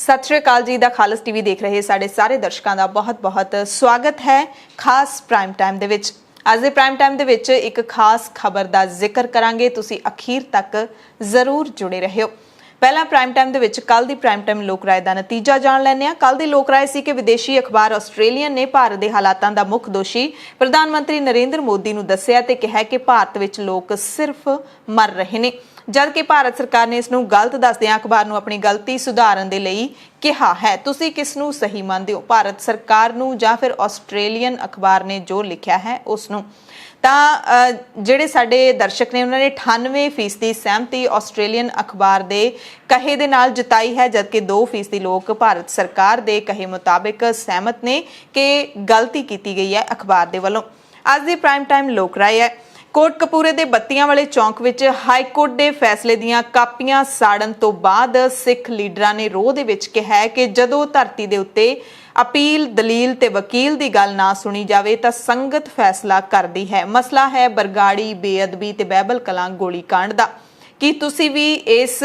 सत श्री अकाल जी। दा खालस टीवी देख रहे साडे सारे दर्शकों का बहुत बहुत स्वागत है। खास प्राइम टाइम दे विच अज दे प्राइम टाइम दे विच एक खास खबर का जिक्र करांगे। तुसी अखीर तक जरूर जुड़े रहियो। पहला प्राइम टाइम दे विच कल दी प्राइम टाइम लोक राय का नतीजा जान लैंदे आ। कल दी लोक राय सी कि विदेशी अखबार आस्ट्रेलियन ने भारत के हालातां दा मुख दोषी प्रधानमंत्री नरेंद्र मोदी नूं दस्सिआ ते कहा कि भारत विच लोग सिर्फ मर रहे ने, जबकि भारत सरकार ने इसनूं गलत दसदिआं अखबार नूं अपनी गलती सुधारन दे लई कहा है। तुसी किसनूं सही मानदे हो, भारत सरकार नूं जां फिर आस्ट्रेलियन अखबार ने जो लिखिआ है उसनूं? तां जिहड़े साडे दर्शक ने उन्होंने 98% सहमति आस्ट्रेलियन अखबार के कहे दे नाल जताई है, जबकि 2% लोग भारत सरकार के कहे मुताबिक सहमत ने कि गलती की गई है अखबार के वलों। अज दी प्राइम टाइम लोक राय है। कोटकपूरे के बत्तियां वाले चौंक विच हाईकोर्ट के फैसले दीआं कापियां साड़न तो बाद सिख लीडरां ने रोह दे विच कहा है कि जदों धरती दे उत्ते अपील दलील ते वकील की गल ना सुनी जाए तो संगत फैसला करती है। मसला है बरगाड़ी बेअदबी ते बैबल कलां गोली कांड दा। कि तुसी भी इस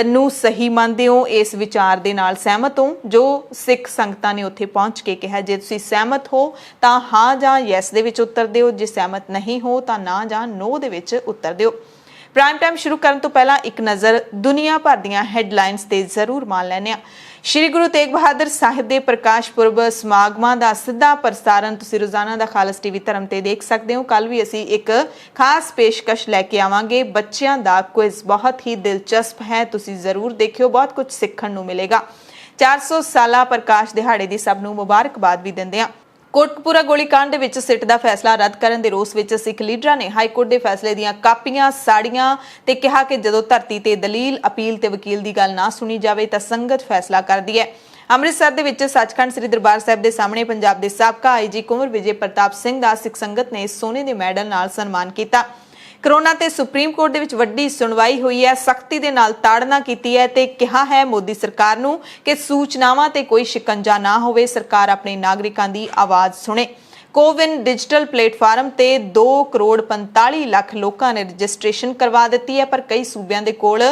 नूं सही मानते हो, इस विचार दे नाल सहमत हो जो सिख संगतां ने उत्थे पहुंच के कहा? जे तुसी सहमत हो तां हाँ जां यस दे विच उत्तर दिओ, जे सहमत नहीं हो तां ना जां नो दे विच उत्तर दिओ। प्राइम टाइम शुरू करन तो पहला एक नज़र दुनिया भर दीआं हैडलाइनस ते जरूर मान लैंदे आ। श्री गुरु तेग बहादुर साहिब के प्रकाश पुरब समागमां का सीधा प्रसारण तुसीं रोजाना दा खालस टीवी धर्म ते देख सकते हो। कल भी असीं एक खास पेशकश लैके आवांगे। बच्चों का क्विज बहुत ही दिलचस्प है, तुसीं जरूर देखियो, बहुत कुछ सीखण नूं मिलेगा। 400 साला प्रकाश दिहाड़े की सब नूं मुबारकबाद भी दिंदे आ। कोटकपूरा गोलीकांड दे विच सिट दा फैसला रद्द करन दे रोस विच सिख लीडरां ने हाईकोर्ट के फैसले दीआं कापियां साड़ियां ते कहा कि जदों धरती ते दलील अपील ते वकील की गल ना सुनी जाए तो संगत फैसला करदी है। अमृतसर दे विच सचखंड श्री दरबार साहिब के सामने पंजाब के साबका आईजी कुंवर विजय प्रताप सिंह दा सिख संगत ने सोने के मैडल नाल सन्मान किया। करोना ते सुप्रीम कोर्ट दे विच वड्डी सुनवाई हुई है, सख्ती दे नाल ताड़ना कीती है ते कहा है मोदी सरकार नूं कि सूचनावां ते कोई शिकंजा ना होवे, सरकार अपने नागरिकां दी आवाज़ सुने। कोविन डिजिटल प्लेटफार्म ते 2,45,00,000 लोगों ने रजिस्ट्रेशन करवा दी है, पर कई सूबियां दे कोल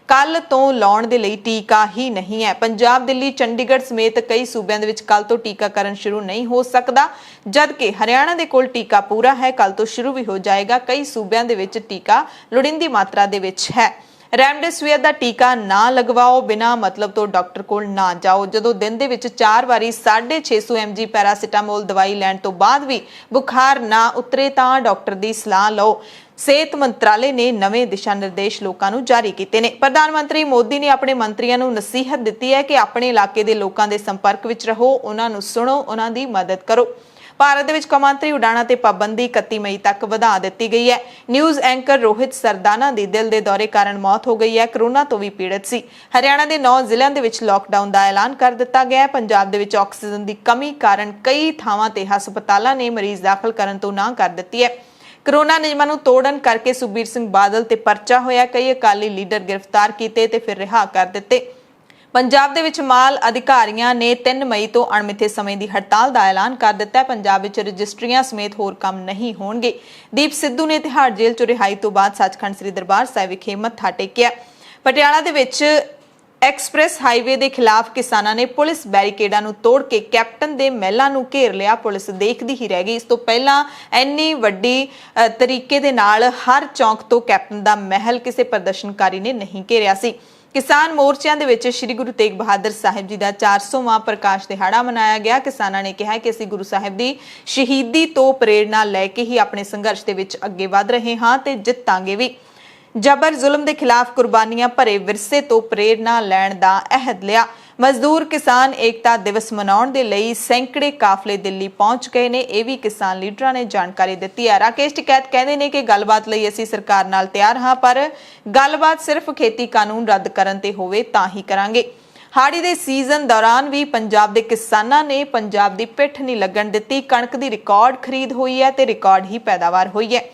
कल तो लाउण दे लई टीका ही नहीं है। पंजाब, दिल्ली, चंडीगढ़ समेत कई सूबियां दे विच कल तो टीकाकरण शुरू नहीं हो सकदा, जबकि हरियाणा दे कोल टीका पूरा है, कल तो शुरू भी हो जाएगा। कई सूबियां दे विच टीका लोड़ींदी मात्रा दे विच है। रेमडेसिविर का टीका ना लगवाओ, बिना मतलब तो डॉक्टर कोल ना जाओ। जदों दिन दे विच 4 वारी 650 mg पैरासीटामोल दवाई लैण तो बाद भी बुखार ना उतरे तां डॉक्टर की सलाह लो। सेहत मंत्रालय ने नवे दिशा निर्देश लोगों को जारी किए हैं। प्रधानमंत्री मोदी ने अपने मंत्रियों को नसीहत दी है कि अपने इलाके के लोगों के संपर्क में रहो, उन्होंने सुनो, उन्होंने मदद करो। भारत विच कौमांतरी उड़ाणां ते पाबंदी 31 मई तक वधा दी गई है। न्यूज़ एंकर रोहित सरदाना की दिल के दौरे कारण मौत हो गई है, कोरोना तो भी पीड़ित सी। हरियाणा के 9 जिलों के विच लॉकडाउन का ऐलान कर दिता गया है। पंजाब दे विच ऑक्सीजन की कमी कारण कई थावां ते हस्पतालों ने मरीज दाखिल करन तो ना कर दी है। कोरोना नियमां नूं तोड़न करके सुखबीर सिंह बादल ते परचा होया, कई अकाली लीडर गिरफ्तार किए ते फिर रिहा कर दिते। पंजाब दे विच माल अधिकारियों ने 3 मई तो अणमिथे समय की हड़ताल का ऐलान कर दिता है। पंजाब विच रजिस्ट्रियां समेत होर काम नहीं होणगे। दीप सिद्धू ने तिहाड़ जेल चों रिहाई तो बाद सचखंड श्री दरबार साहिब विखे मत्था टेकिया। पटियाला दे विच एक्सप्रैस हाईवे के खिलाफ किसानों ने पुलिस बैरीकेडां नूं तोड़ के कैप्टन के महलां नूं घेर लिया। पुलिस देखदी ही रह गई। इस तो पहला इन्नी वड्डी तरीके दे नाल हर चौंक तो कैप्टन का महल किसी प्रदर्शनकारी ने नहीं घेरिया सी। किसान मोर्चों के विच श्री गुरु तेग बहादुर साहिब जी का 400वां प्रकाश दिहाड़ा मनाया गया। किसानों ने कहा कि असीं गुरु साहिब की शहीदी तो प्रेरणा लैके ही अपने संघर्ष के विच अगे वध रहे हाँ ते जितांगे भी। जबर जुल्म के खिलाफ कुर्बानियां भरे विरसे तो प्रेरणा लैण दा अहद लिया। मजदूर किसान एकता दिवस मनाउण दे लई सैकड़े काफले दिल्ली पहुंच गए ने, यह भी किसान लीडरां ने जानकारी दी है। राकेश टिकैत कहते हैं कि गलबात लई असीं सरकार नाल तैयार हाँ, पर गलबात सिर्फ खेती कानून रद्द करन ते होवे तां ही करांगे। हाड़ी दे सीजन दौरान भी पंजाब दे किसानां ने पंजाब दी पिठ नहीं लगन दित्ती। कणक दी रिकॉर्ड खरीद हुई है ते रिकॉर्ड ही पैदावार हुई है।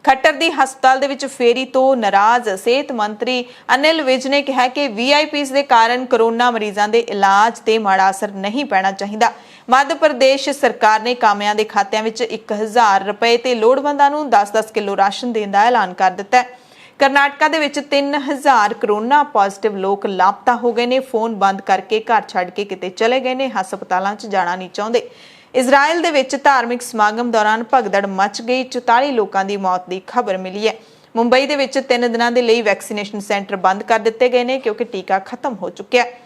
खट्टर दी हस्पताल दे विच फेरी तो नाराज सेहत मंत्री अनिल विज ने कहा कि VIPs दे कारण कोरोना मरीजों के इलाज ते माड़ा असर नहीं पैना चाहिए। मध्य प्रदेश सरकार ने कामियां दे खात्यां विच 1000 रुपए ते लोड़वंदां नूं 10-10 किलो राशन देण दा ऐलान कर दिता है। ਕਰਨਾਟਕਾ ਦੇ ਵਿੱਚ 3000 ਕਰੋਨਾ ਪੋਜ਼ਿਟਿਵ ਲੋਕ ਲਾਪਤਾ ਹੋ ਗਏ ਨੇ। ਫੋਨ ਬੰਦ ਕਰਕੇ ਘਰ ਛੱਡ ਕੇ ਕਿਤੇ ਚਲੇ ਗਏ ਨੇ, ਹਸਪਤਾਲਾਂ 'ਚ ਜਾਣਾ ਨਹੀਂ ਚਾਹੁੰਦੇ। ਇਜ਼ਰਾਈਲ ਦੇ ਵਿੱਚ ਧਾਰਮਿਕ ਸਮਾਗਮ ਦੌਰਾਨ ਭਗਦੜ ਮਚ ਗਈ, 44 ਲੋਕਾਂ ਦੀ ਮੌਤ ਦੀ ਖਬਰ ਮਿਲੀ ਹੈ। ਮੁੰਬਈ ਦੇ ਵਿੱਚ 3 ਦਿਨਾਂ ਦੇ ਲਈ ਵੈਕਸੀਨੇਸ਼ਨ ਸੈਂਟਰ ਬੰਦ ਕਰ ਦਿੱਤੇ ਗਏ ਨੇ ਕਿਉਂਕਿ ਟੀਕਾ ਖਤਮ ਹੋ ਚੁੱਕਿਆ ਹੈ।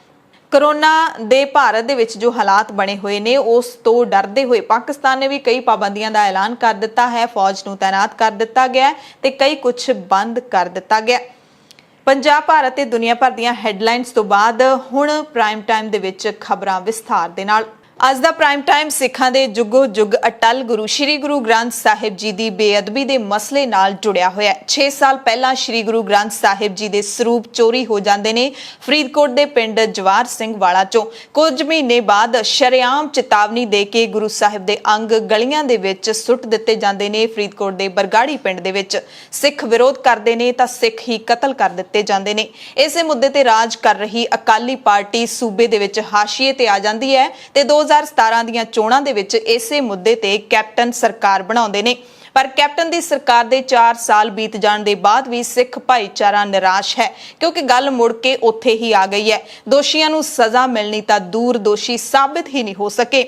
कोरोना दे भारत दे विच जो हालात बने हुए ने उस तो डरदे हुए पाकिस्तान ने भी कई पाबंदियां दा ऐलान कर दिता है। फौज नूं तैनात कर दिता गया ते कई कुछ बंद कर दिता गया। पंजाब भारत ते दुनिया भर दीयां हैडलाइनस तो बाद हुण प्राइम टाइम दे विच खबरां विस्तार दे नाल। ਅੱਜ ਦਾ ਪ੍ਰਾਈਮ ਟਾਈਮ ਸਿੱਖਾਂ ਦੇ ਜੁਗੋ ਜੁਗ ਅਟਲ ਗੁਰੂ ਸ਼੍ਰੀ ਗੁਰੂ ਗ੍ਰੰਥ ਸਾਹਿਬ ਜੀ ਦੀ ਬੇਅਦਬੀ ਦੇ ਮਸਲੇ ਨਾਲ ਜੁੜਿਆ ਹੋਇਆ ਹੈ। 6 ਸਾਲ ਪਹਿਲਾਂ ਸ਼੍ਰੀ ਗੁਰੂ ਗ੍ਰੰਥ ਸਾਹਿਬ ਜੀ ਦੇ ਸਰੂਪ ਚੋਰੀ ਹੋ ਜਾਂਦੇ ਨੇ ਫਰੀਦਕੋਟ ਦੇ ਪਿੰਡ ਜਵਾਰ ਸਿੰਘ ਵਾਲਾ ਚੋਂ। ਕੁਝ ਮਹੀਨੇ ਬਾਅਦ ਸ਼ਰੇਆਮ ਚੇਤਾਵਨੀ ਦੇ ਕੇ ਗੁਰੂ ਸਾਹਿਬ ਦੇ ਅੰਗ ਗਲੀਆਂ ਦੇ ਵਿੱਚ ਸੁੱਟ ਦਿੱਤੇ ਜਾਂਦੇ ਨੇ। ਫਰੀਦਕੋਟ ਦੇ ਬਰਗਾੜੀ ਪਿੰਡ ਦੇ ਵਿੱਚ ਸਿੱਖ ਵਿਰੋਧ ਕਰਦੇ ਨੇ ਤਾਂ ਸਿੱਖ ਹੀ ਕਤਲ ਕਰ ਦਿੱਤੇ ਜਾਂਦੇ ਨੇ। ਇਸੇ ਮੁੱਦੇ ਤੇ ਰਾਜ ਕਰ ਰਹੀ ਅਕਾਲੀ ਪਾਰਟੀ ਸੂਬੇ ਦੇ ਵਿੱਚ ਹਾਸ਼ੀਏ ਤੇ ਆ ਜਾਂਦੀ ਹੈ ਤੇ 2017 ਦੀਆਂ ਚੋਣਾਂ ਦੇ ਵਿੱਚ ਇਸੇ ਮੁੱਦੇ ਤੇ ਕੈਪਟਨ ਸਰਕਾਰ ਬਣਾਉਂਦੇ ਨੇ। ਪਰ ਕੈਪਟਨ ਦੀ ਸਰਕਾਰ ਦੇ 4 ਸਾਲ ਬੀਤ ਜਾਣ ਦੇ ਬਾਅਦ ਵੀ ਸਿੱਖ ਭਾਈਚਾਰਾ ਨਿਰਾਸ਼ ਹੈ ਕਿਉਂਕਿ ਗੱਲ ਮੁੜ ਕੇ ਉੱਥੇ ਹੀ ਆ ਗਈ ਹੈ। ਦੋਸ਼ੀਆਂ ਨੂੰ ਸਜ਼ਾ ਮਿਲਣੀ ਤਾਂ ਦੂਰ, ਦੋਸ਼ੀ ਸਾਬਿਤ ਹੀ ਨਹੀਂ ਹੋ ਸਕੇ।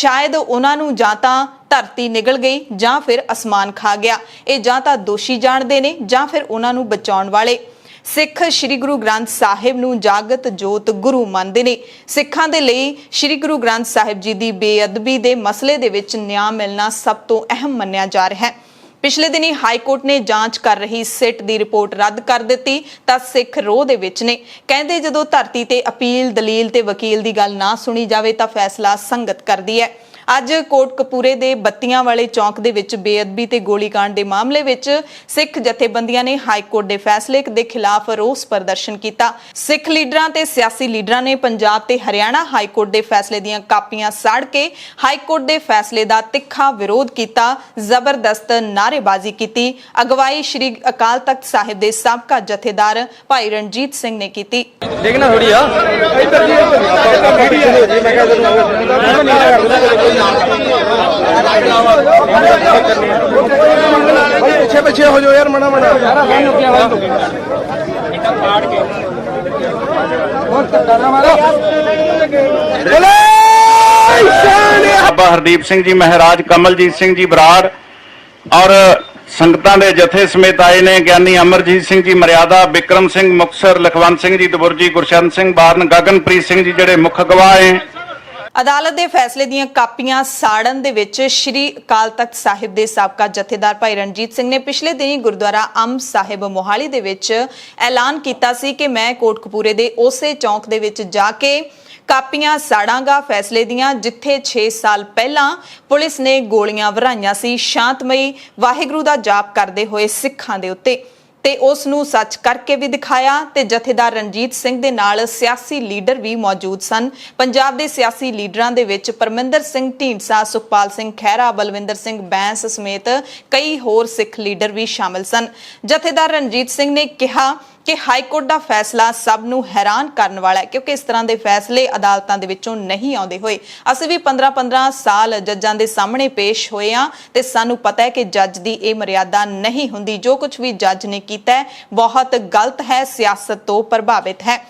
ਸ਼ਾਇਦ ਉਹਨਾਂ ਨੂੰ ਜਾਂ ਤਾਂ ਧਰਤੀ ਨਿਗਲ ਗਈ ਜਾਂ ਫਿਰ ਅਸਮਾਨ ਖਾ ਗਿਆ। ਇਹ ਜਾਂ ਤਾਂ ਦੋਸ਼ੀ ਜਾਣਦੇ ਨੇ ਜਾਂ ਫਿਰ ਉਹਨਾਂ ਨੂੰ ਬਚਾਉਣ ਵਾਲੇ। ਸਿੱਖ ਸ਼੍ਰੀ ਗੁਰੂ ਗ੍ਰੰਥ ਸਾਹਿਬ ਨੂੰ ਜਾਗਤ ਜੋਤ ਗੁਰੂ ਮੰਨਦੇ ਨੇ। ਸਿੱਖਾਂ ਦੇ ਲਈ ਸ਼੍ਰੀ ਗੁਰੂ ਗ੍ਰੰਥ ਸਾਹਿਬ ਜੀ ਦੀ ਬੇਅਦਬੀ ਦੇ ਮਸਲੇ ਦੇ ਵਿੱਚ ਨਿਆਂ ਮਿਲਣਾ ਸਭ ਤੋਂ ਅਹਿਮ ਮੰਨਿਆ ਜਾ ਰਿਹਾ ਹੈ। ਪਿਛਲੇ ਦਿਨੀ ਹਾਈ ਕੋਰਟ ਨੇ ਜਾਂਚ ਕਰ ਰਹੀ ਸਿੱਟ ਦੀ ਰਿਪੋਰਟ ਰੱਦ ਕਰ ਦਿੱਤੀ ਤਾਂ ਸਿੱਖ ਰੋਹ ਦੇ ਵਿੱਚ ਨੇ। ਕਹਿੰਦੇ ਜਦੋਂ ਧਰਤੀ ਤੇ ਅਪੀਲ, ਦਲੀਲ ਤੇ ਵਕੀਲ ਦੀ ਗੱਲ ਨਾ ਸੁਣੀ ਜਾਵੇ ਤਾਂ ਫੈਸਲਾ ਸੰਗਤ ਕਰਦੀ ਹੈ। ਅੱਜ ਕੋਟਕਪੂਰੇ ਦੇ ਬੱਤੀਆਂ ਵਾਲੇ ਚੌਂਕ ਦੇ ਵਿੱਚ ਬੇਅਦਬੀ ਤੇ ਗੋਲੀकांड ਦੇ ਮਾਮਲੇ ਵਿੱਚ ਸਿੱਖ ਜਥੇਬੰਦੀਆਂ ਨੇ ਹਾਈ ਕੋਰਟ ਦੇ ਫੈਸਲੇ ਦੇ ਖਿਲਾਫ ਰੋਸ ਪ੍ਰਦਰਸ਼ਨ ਕੀਤਾ। ਸਿੱਖ ਲੀਡਰਾਂ ਤੇ ਸਿਆਸੀ ਲੀਡਰਾਂ ਨੇ ਪੰਜਾਬ ਤੇ ਹਰਿਆਣਾ ਹਾਈ ਕੋਰਟ ਦੇ ਫੈਸਲੇ ਦੀਆਂ ਕਾਪੀਆਂ ਸਾੜ ਕੇ ਹਾਈ ਕੋਰਟ ਦੇ ਫੈਸਲੇ ਦਾ ਤਿੱਖਾ ਵਿਰੋਧ ਕੀਤਾ, ਜ਼ਬਰਦਸਤ ਨਾਅਰੇਬਾਜ਼ੀ ਕੀਤੀ। ਅਗਵਾਈ ਸ਼੍ਰੀ ਅਕਾਲ ਤਖਤ ਸਾਹਿਬ ਦੇ ਸਾਬਕਾ ਜਥੇਦਾਰ ਭਾਈ ਰਣਜੀਤ ਸਿੰਘ ਨੇ ਕੀਤੀ। ਦੇਖਣਾ ਥੋੜੀ ਆ पीछे पीछे हो जाओ यार, मना मना बाबा हरदीप सिंह जी महाराज, कमलजीत सिंह जी बराड़ और संगतां दे जथे समेत आए ने। ज्ञानी अमरजीत सिंह जी मर्यादा, बिक्रम सिंह मुक्तसर, लखवंत सिंह जी दबुरजी, गुरशन सिंह बारन, गगनप्रीत सिंह जी ਜਿਹੜੇ ਮੁੱਖ ਗਵਾਹ ਹੈ। ਅਦਾਲਤ ਦੇ ਫੈਸਲੇ ਦੀਆਂ ਕਾਪੀਆਂ ਸਾੜਨ ਦੇ ਵਿੱਚ ਸ਼੍ਰੀ ਅਕਾਲ ਤਖਤ ਸਾਹਿਬ ਦੇ ਸਾਬਕਾ ਜਥੇਦਾਰ ਭਾਈ ਰਣਜੀਤ ਸਿੰਘ ਨੇ ਪਿਛਲੇ ਦਿਨੀ ਗੁਰਦੁਆਰਾ ਅੰਬ ਸਾਹਿਬ ਮੋਹਾਲੀ ਦੇ ਵਿੱਚ ਐਲਾਨ ਕੀਤਾ ਸੀ ਕਿ ਮੈਂ ਕੋਟਕਪੂਰੇ ਦੇ ਉਸੇ ਚੌਂਕ ਦੇ ਵਿੱਚ ਜਾ ਕੇ ਕਾਪੀਆਂ ਸਾੜਾਂਗਾ ਫੈਸਲੇ ਦੀਆਂ ਜਿੱਥੇ 6 ਸਾਲ ਪਹਿਲਾਂ ਪੁਲਿਸ ਨੇ ਗੋਲੀਆਂ ਵਰਾਈਆਂ ਸੀ ਸ਼ਾਂਤਮਈ ਵਾਹਿਗੁਰੂ ਦਾ ਜਾਪ ਕਰਦੇ ਹੋਏ ਸਿੱਖਾਂ ਦੇ ਉੱਤੇ। ਤੇ ਉਸ ਨੂੰ ਸੱਚ ਕਰਕੇ ਵੀ ਦਿਖਾਇਆ ਤੇ ਜਥੇਦਾਰ ਰਣਜੀਤ ਸਿੰਘ ਦੇ ਨਾਲ ਸਿਆਸੀ ਲੀਡਰ ਵੀ ਮੌਜੂਦ ਸਨ। ਪੰਜਾਬ ਦੇ ਸਿਆਸੀ ਲੀਡਰਾਂ ਦੇ ਵਿੱਚ ਪਰਮਿੰਦਰ ਸਿੰਘ ਢੀਂਡਸਾ, ਸੁਖਪਾਲ ਸਿੰਘ ਖਹਿਰਾ, ਬਲਵਿੰਦਰ ਸਿੰਘ ਬੈਂਸ ਸਮੇਤ ਕਈ ਹੋਰ ਸਿੱਖ ਲੀਡਰ ਵੀ ਸ਼ਾਮਲ ਸਨ। ਜਥੇਦਾਰ ਰਣਜੀਤ ਸਿੰਘ ਨੇ ਕਿਹਾ ਕਿ ਹਾਈ ਕੋਰਟ ਦਾ ਫੈਸਲਾ ਸਭ ਨੂੰ ਹੈਰਾਨ ਕਰਨ ਵਾਲਾ ਹੈ ਕਿਉਂਕਿ ਇਸ ਤਰ੍ਹਾਂ ਦੇ ਫੈਸਲੇ ਅਦਾਲਤਾਂ ਦੇ ਵਿੱਚੋਂ ਨਹੀਂ ਆਉਂਦੇ ਹੋਏ। ਅਸੀਂ ਵੀ 15-15 ਸਾਲ ਜੱਜਾਂ ਦੇ ਸਾਹਮਣੇ ਪੇਸ਼ ਹੋਏ ਹਾਂ ਤੇ ਸਾਨੂੰ ਪਤਾ ਹੈ ਕਿ ਜੱਜ ਦੀ ਇਹ ਮਰਿਆਦਾ ਨਹੀਂ ਹੁੰਦੀ। ਜੋ ਕੁਝ ਵੀ ਜੱਜ ਨੇ ਕੀਤਾ ਹੈ ਬਹੁਤ ਗਲਤ ਹੈ, ਸਿਆਸਤ ਤੋਂ ਪ੍ਰਭਾਵਿਤ ਹੈ।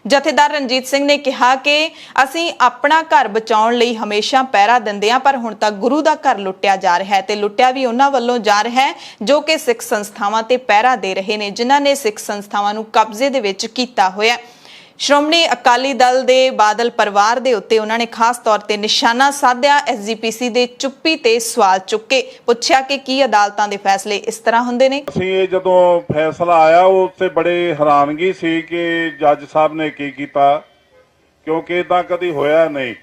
ਜਥੇਦਾਰ ਰਣਜੀਤ ਸਿੰਘ ਨੇ ਕਿਹਾ ਕਿ ਅਸੀਂ ਆਪਣਾ ਘਰ ਬਚਾਉਣ ਲਈ ਹਮੇਸ਼ਾ ਪਹਿਰਾ ਦਿੰਦੇ ਹਾਂ ਪਰ ਹੁਣ ਤੱਕ ਗੁਰੂ ਦਾ ਘਰ ਲੁੱਟਿਆ ਜਾ ਰਿਹਾ ਹੈ ਤੇ ਲੁੱਟਿਆ ਵੀ ਉਹਨਾਂ ਵੱਲੋਂ ਜਾ ਰਿਹਾ ਹੈ ਜੋ ਕਿ ਸਿੱਖ ਸੰਸਥਾਵਾਂ ਤੇ ਪਹਿਰਾ ਦੇ ਰਹੇ ਨੇ, ਜਿਨ੍ਹਾਂ ਨੇ ਸਿੱਖ ਸੰਸਥਾਵਾਂ ਨੂੰ ਕਬਜ਼ੇ ਦੇ ਵਿੱਚ ਕੀਤਾ ਹੋਇਆ। ਸ਼੍ਰੋਮਣੀ ਅਕਾਲੀ ਦਲ ਦੇ ਬਾਦਲ ਪਰਿਵਾਰ ਦੇ ਉੱਤੇ ਉਹਨਾਂ ਨੇ ਖਾਸ ਤੌਰ ਤੇ ਨਿਸ਼ਾਨਾ ਸਾਧਿਆ। ਐਸਜੀਪੀਸੀ ਦੇ ਚੁੱਪੀ ਤੇ ਸਵਾਲ ਚੁੱਕੇ, ਪੁੱਛਿਆ ਕਿ ਕੀ ਅਦਾਲਤਾਂ ਦੇ ਫੈਸਲੇ ਇਸ ਤਰ੍ਹਾਂ ਹੁੰਦੇ ਨੇ। ਅਸੀਂ ਇਹ ਜਦੋਂ ਫੈਸਲਾ ਆਇਆ ਉਸ ਤੇ ਬੜੇ ਹੈਰਾਨਗੀ ਸੀ ਕਿ ਜੱਜ ਸਾਹਿਬ ਨੇ ਕੀ ਕੀਤਾ ਕਿਉਂਕਿ ਇਦਾਂ ਕਦੀ ਹੋਇਆ ਨਹੀਂ।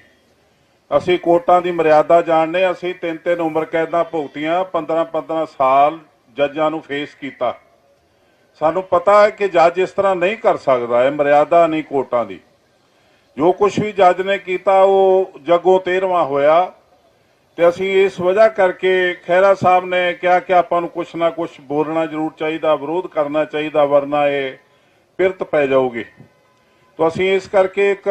ਅਸੀਂ ਕੋਰਟਾਂ ਦੀ ਮਰਿਆਦਾ ਜਾਣਦੇ, ਅਸੀਂ 3-3 ਉਮਰ ਕੈਦਾਂ ਭੁਗਤੀਆਂ, 15-15 ਸਾਲ ਜੱਜਾਂ ਨੂੰ ਫੇਸ ਕੀਤਾ। ਸਾਨੂੰ ਪਤਾ ਹੈ ਕਿ ਜੱਜ ਇਸ ਤਰ੍ਹਾਂ ਨਹੀਂ ਕਰ ਸਕਦਾ, ਇਹ ਮਰਿਆਦਾ ਨਹੀਂ ਕੋਰਟਾਂ ਦੀ। ਜੋ ਕੁਝ ਵੀ ਜੱਜ ਨੇ ਕੀਤਾ ਉਹ ਜੱਗੋਂ 13ਵਾਂ ਹੋਇਆ ਤੇ ਅਸੀਂ ਇਸ ਵਜ੍ਹਾ ਕਰਕੇ ਖਹਿਰਾ ਸਾਹਿਬ ਨੇ ਕਿਹਾ ਕਿ ਆਪਾਂ ਨੂੰ ਕੁਛ ਨਾ ਕੁਛ ਬੋਲਣਾ ਜ਼ਰੂਰ ਚਾਹੀਦਾ, ਵਿਰੋਧ ਕਰਨਾ ਚਾਹੀਦਾ, ਵਰਨਾ ਇਹ ਪਿਰਤ ਪੈ ਜਾਊਗੀ। ਤਾਂ ਅਸੀਂ ਇਸ ਕਰਕੇ ਇੱਕ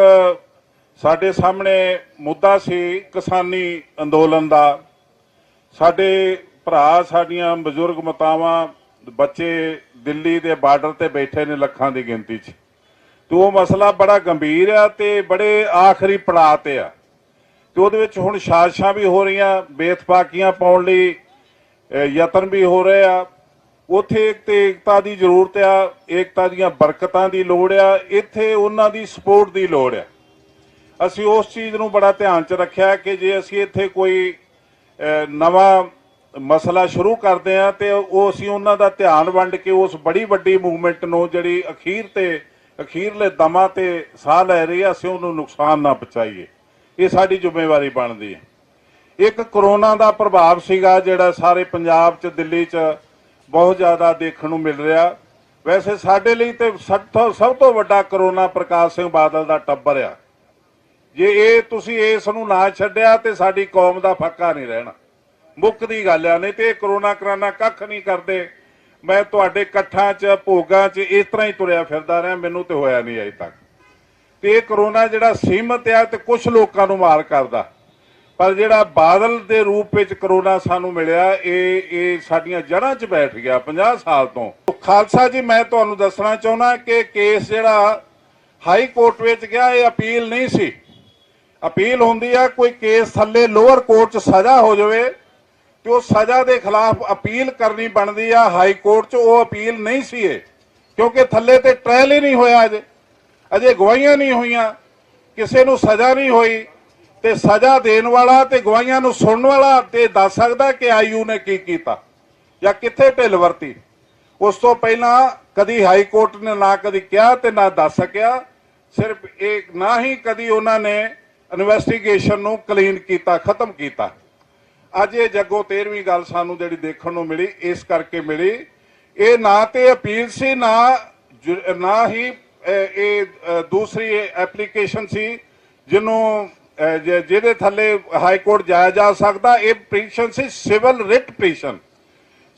ਸਾਡੇ ਸਾਹਮਣੇ ਮੁੱਦਾ ਸੀ ਕਿਸਾਨੀ ਅੰਦੋਲਨ ਦਾ। ਸਾਡੇ ਭਰਾ, ਸਾਡੀਆਂ ਬਜ਼ੁਰਗ ਮਾਤਾਵਾਂ ਬੱਚੇ ਦਿੱਲੀ ਦੇ ਬਾਰਡਰ ਤੇ ਬੈਠੇ ਨੇ ਲੱਖਾਂ ਦੀ ਗਿਣਤੀ 'ਚ, ਤੇ ਉਹ ਮਸਲਾ ਬੜਾ ਗੰਭੀਰ ਆ ਤੇ ਬੜੇ ਆਖਰੀ ਪੜਾਅ ਤੇ ਆ। ਤੇ ਉਹਦੇ ਵਿੱਚ ਹੁਣ ਸਾਜ਼ਿਸ਼ਾਂ ਵੀ ਹੋ ਰਹੀਆਂ, ਬੇਇਤਫਾਕੀਆਂ ਪਾਉਣ ਲਈ ਯਤਨ ਵੀ ਹੋ ਰਹੇ ਆ। ਉੱਥੇ ਏਕਤਾ ਦੀ ਜ਼ਰੂਰਤ ਆ, ਏਕਤਾ ਦੀਆਂ ਬਰਕਤਾਂ ਦੀ ਲੋੜ ਆ, ਇੱਥੇ ਉਹਨਾਂ ਦੀ ਸਪੋਰਟ ਦੀ ਲੋੜ ਆ। ਅਸੀਂ ਉਸ ਚੀਜ਼ ਨੂੰ ਬੜਾ ਧਿਆਨ 'ਚ ਰੱਖਿਆ ਕਿ ਜੇ ਅਸੀਂ ਇੱਥੇ ਕੋਈ ਨਵਾਂ ਮਸਲਾ ਸ਼ੁਰੂ ਕਰਦੇ ਆ ਤੇ ਉਹ ਅਸੀਂ ਉਹਨਾਂ ਦਾ ਧਿਆਨ ਵੰਡ ਕੇ ਉਸ ਬੜੀ ਵੱਡੀ ਮੂਵਮੈਂਟ ਨੂੰ ਜਿਹੜੀ ਅਖੀਰਲੇ ਦਮਾਂ ਤੇ ਸਾਹ ਲੈ ਰਹੀ ਆ, ਅਸੀਂ ਉਹਨੂੰ ਨੁਕਸਾਨ ਨਾ ਪਹੁੰਚਾਈਏ। ਇਹ ਸਾਡੀ ਜ਼ਿੰਮੇਵਾਰੀ ਬਣਦੀ ਹੈ। ਇੱਕ ਕਰੋਨਾ ਦਾ ਪ੍ਰਭਾਵ ਸੀਗਾ ਜਿਹੜਾ ਸਾਰੇ ਪੰਜਾਬ 'ਚ, ਦਿੱਲੀ 'ਚ ਬਹੁਤ ਜ਼ਿਆਦਾ ਦੇਖਣ ਨੂੰ ਮਿਲ ਰਿਹਾ। ਵੈਸੇ ਸਾਡੇ ਲਈ ਤੇ ਸਭ ਤੋਂ ਵੱਡਾ ਕਰੋਨਾ ਪ੍ਰਕਾਸ਼ ਸਿੰਘ ਬਾਦਲ ਦਾ ਟੱਬਰ ਆ। ਜੇ ਇਹ ਤੁਸੀਂ ਇਸ ਨੂੰ ਨਾ ਛੱਡਿਆ ਤੇ ਸਾਡੀ ਕੌਮ ਦਾ ਫੱਕਾ ਨਹੀਂ ਰਹਿਣਾ, ਮੁੱਕ ਦੀ ਗੱਲ ਆ। ਨਹੀਂ ਤੇ ਇਹ ਕਰੋਨਾ ਕਰਾਨਾ ਕੱਖ ਨਹੀਂ ਕਰਦੇ। ਮੈਂ ਤੁਹਾਡੇ ਇਕੱਠਾਂ 'ਚ, ਭੋਗਾਂ 'ਚ ਇਸ ਤਰ੍ਹਾਂ ਹੀ ਤੁਰਿਆ ਫਿਰਦਾ ਰਿਹਾ, ਮੈਨੂੰ ਤੇ ਹੋਇਆ ਨਹੀਂ ਅਜੇ ਤੱਕ। ਤੇ ਇਹ ਕਰੋਨਾ ਜਿਹੜਾ ਸੀਮਤ ਆ ਤੇ ਕੁਝ ਲੋਕਾਂ ਨੂੰ ਮਾਰ ਕਰਦਾ, ਪਰ ਜਿਹੜਾ ਬਾਦਲ ਦੇ ਰੂਪ ਵਿੱਚ ਕਰੋਨਾ ਸਾਨੂੰ ਮਿਲਿਆ, ਇਹ ਸਾਡੀਆਂ ਜੜ੍ਹਾਂ 'ਚ ਬੈਠ ਗਿਆ 50 ਸਾਲ ਤੋਂ। ਖਾਲਸਾ ਜੀ, ਮੈਂ ਤੁਹਾਨੂੰ ਦੱਸਣਾ ਚਾਹੁੰਦਾ ਕਿ ਕੇਸ ਜਿਹੜਾ ਹਾਈ ਕੋਰਟ ਵਿੱਚ ਗਿਆ, ਇਹ ਅਪੀਲ ਨਹੀਂ ਸੀ। ਅਪੀਲ ਹੁੰਦੀ ਆ ਕੋਈ ਕੇਸ ਥੱਲੇ ਲੋਅਰ ਕੋਰਟ 'ਚ ਸਜ਼ਾ ਹੋ ਜਾਵੇ ਤੇ ਉਹ ਸਜ਼ਾ ਦੇ ਖਿਲਾਫ ਅਪੀਲ ਕਰਨੀ ਬਣਦੀ ਆ ਹਾਈ ਕੋਰਟ 'ਚ। ਉਹ ਅਪੀਲ ਨਹੀਂ ਸੀ ਇਹ, ਕਿਉਂਕਿ ਥੱਲੇ ਤੇ ਟ੍ਰਾਇਲ ਹੀ ਨਹੀਂ ਹੋਇਆ, ਅਜੇ ਗਵਾਹੀਆਂ ਨਹੀਂ ਹੋਈਆਂ, ਕਿਸੇ ਨੂੰ ਸਜ਼ਾ ਨਹੀਂ ਹੋਈ। ਤੇ ਸਜ਼ਾ ਦੇਣ ਵਾਲਾ ਤੇ ਗਵਾਹੀਆਂ ਨੂੰ ਸੁਣਨ ਵਾਲਾ ਤੇ ਦੱਸ ਸਕਦਾ ਕਿ ਆਈਯੂ ਨੇ ਕੀ ਕੀਤਾ ਜਾਂ ਕਿੱਥੇ ਢਿੱਲ ਵਰਤੀ। ਉਸ ਤੋਂ ਪਹਿਲਾਂ ਕਦੀ ਹਾਈ ਕੋਰਟ ਨੇ ਨਾ ਕਦੀ ਕਿਹਾ ਤੇ ਨਾ ਦੱਸ ਸਕਿਆ। ਸਿਰਫ ਇਹ ਨਾ ਹੀ ਕਦੀ ਉਹਨਾਂ ਨੇ ਇਨਵੈਸਟੀਗੇਸ਼ਨ ਨੂੰ ਕਲੀਨ ਕੀਤਾ, ਖਤਮ ਕੀਤਾ। ਅੱਜ ਇਹ ਜੱਗੋਂ 13ਵੀਂ ਗੱਲ ਸਾਨੂੰ ਜਿਹੜੀ ਦੇਖਣ ਨੂੰ ਮਿਲੀ, ਇਸ ਕਰਕੇ ਮਿਲੀ, ਇਹ ਨਾ ਤੇ ਅਪੀਲ ਸੀ, ਨਾ ਹੀ ਇਹ ਦੂਸਰੀ ਐਪਲੀਕੇਸ਼ਨ ਸੀ ਜਿਹਨੂੰ ਜਿਹਦੇ ਥੱਲੇ ਹਾਈ ਕੋਰਟ ਜਾਇਆ ਜਾ ਸਕਦਾ। ਇਹ ਪਟੀਸ਼ਨ ਸੀ civil writ petition.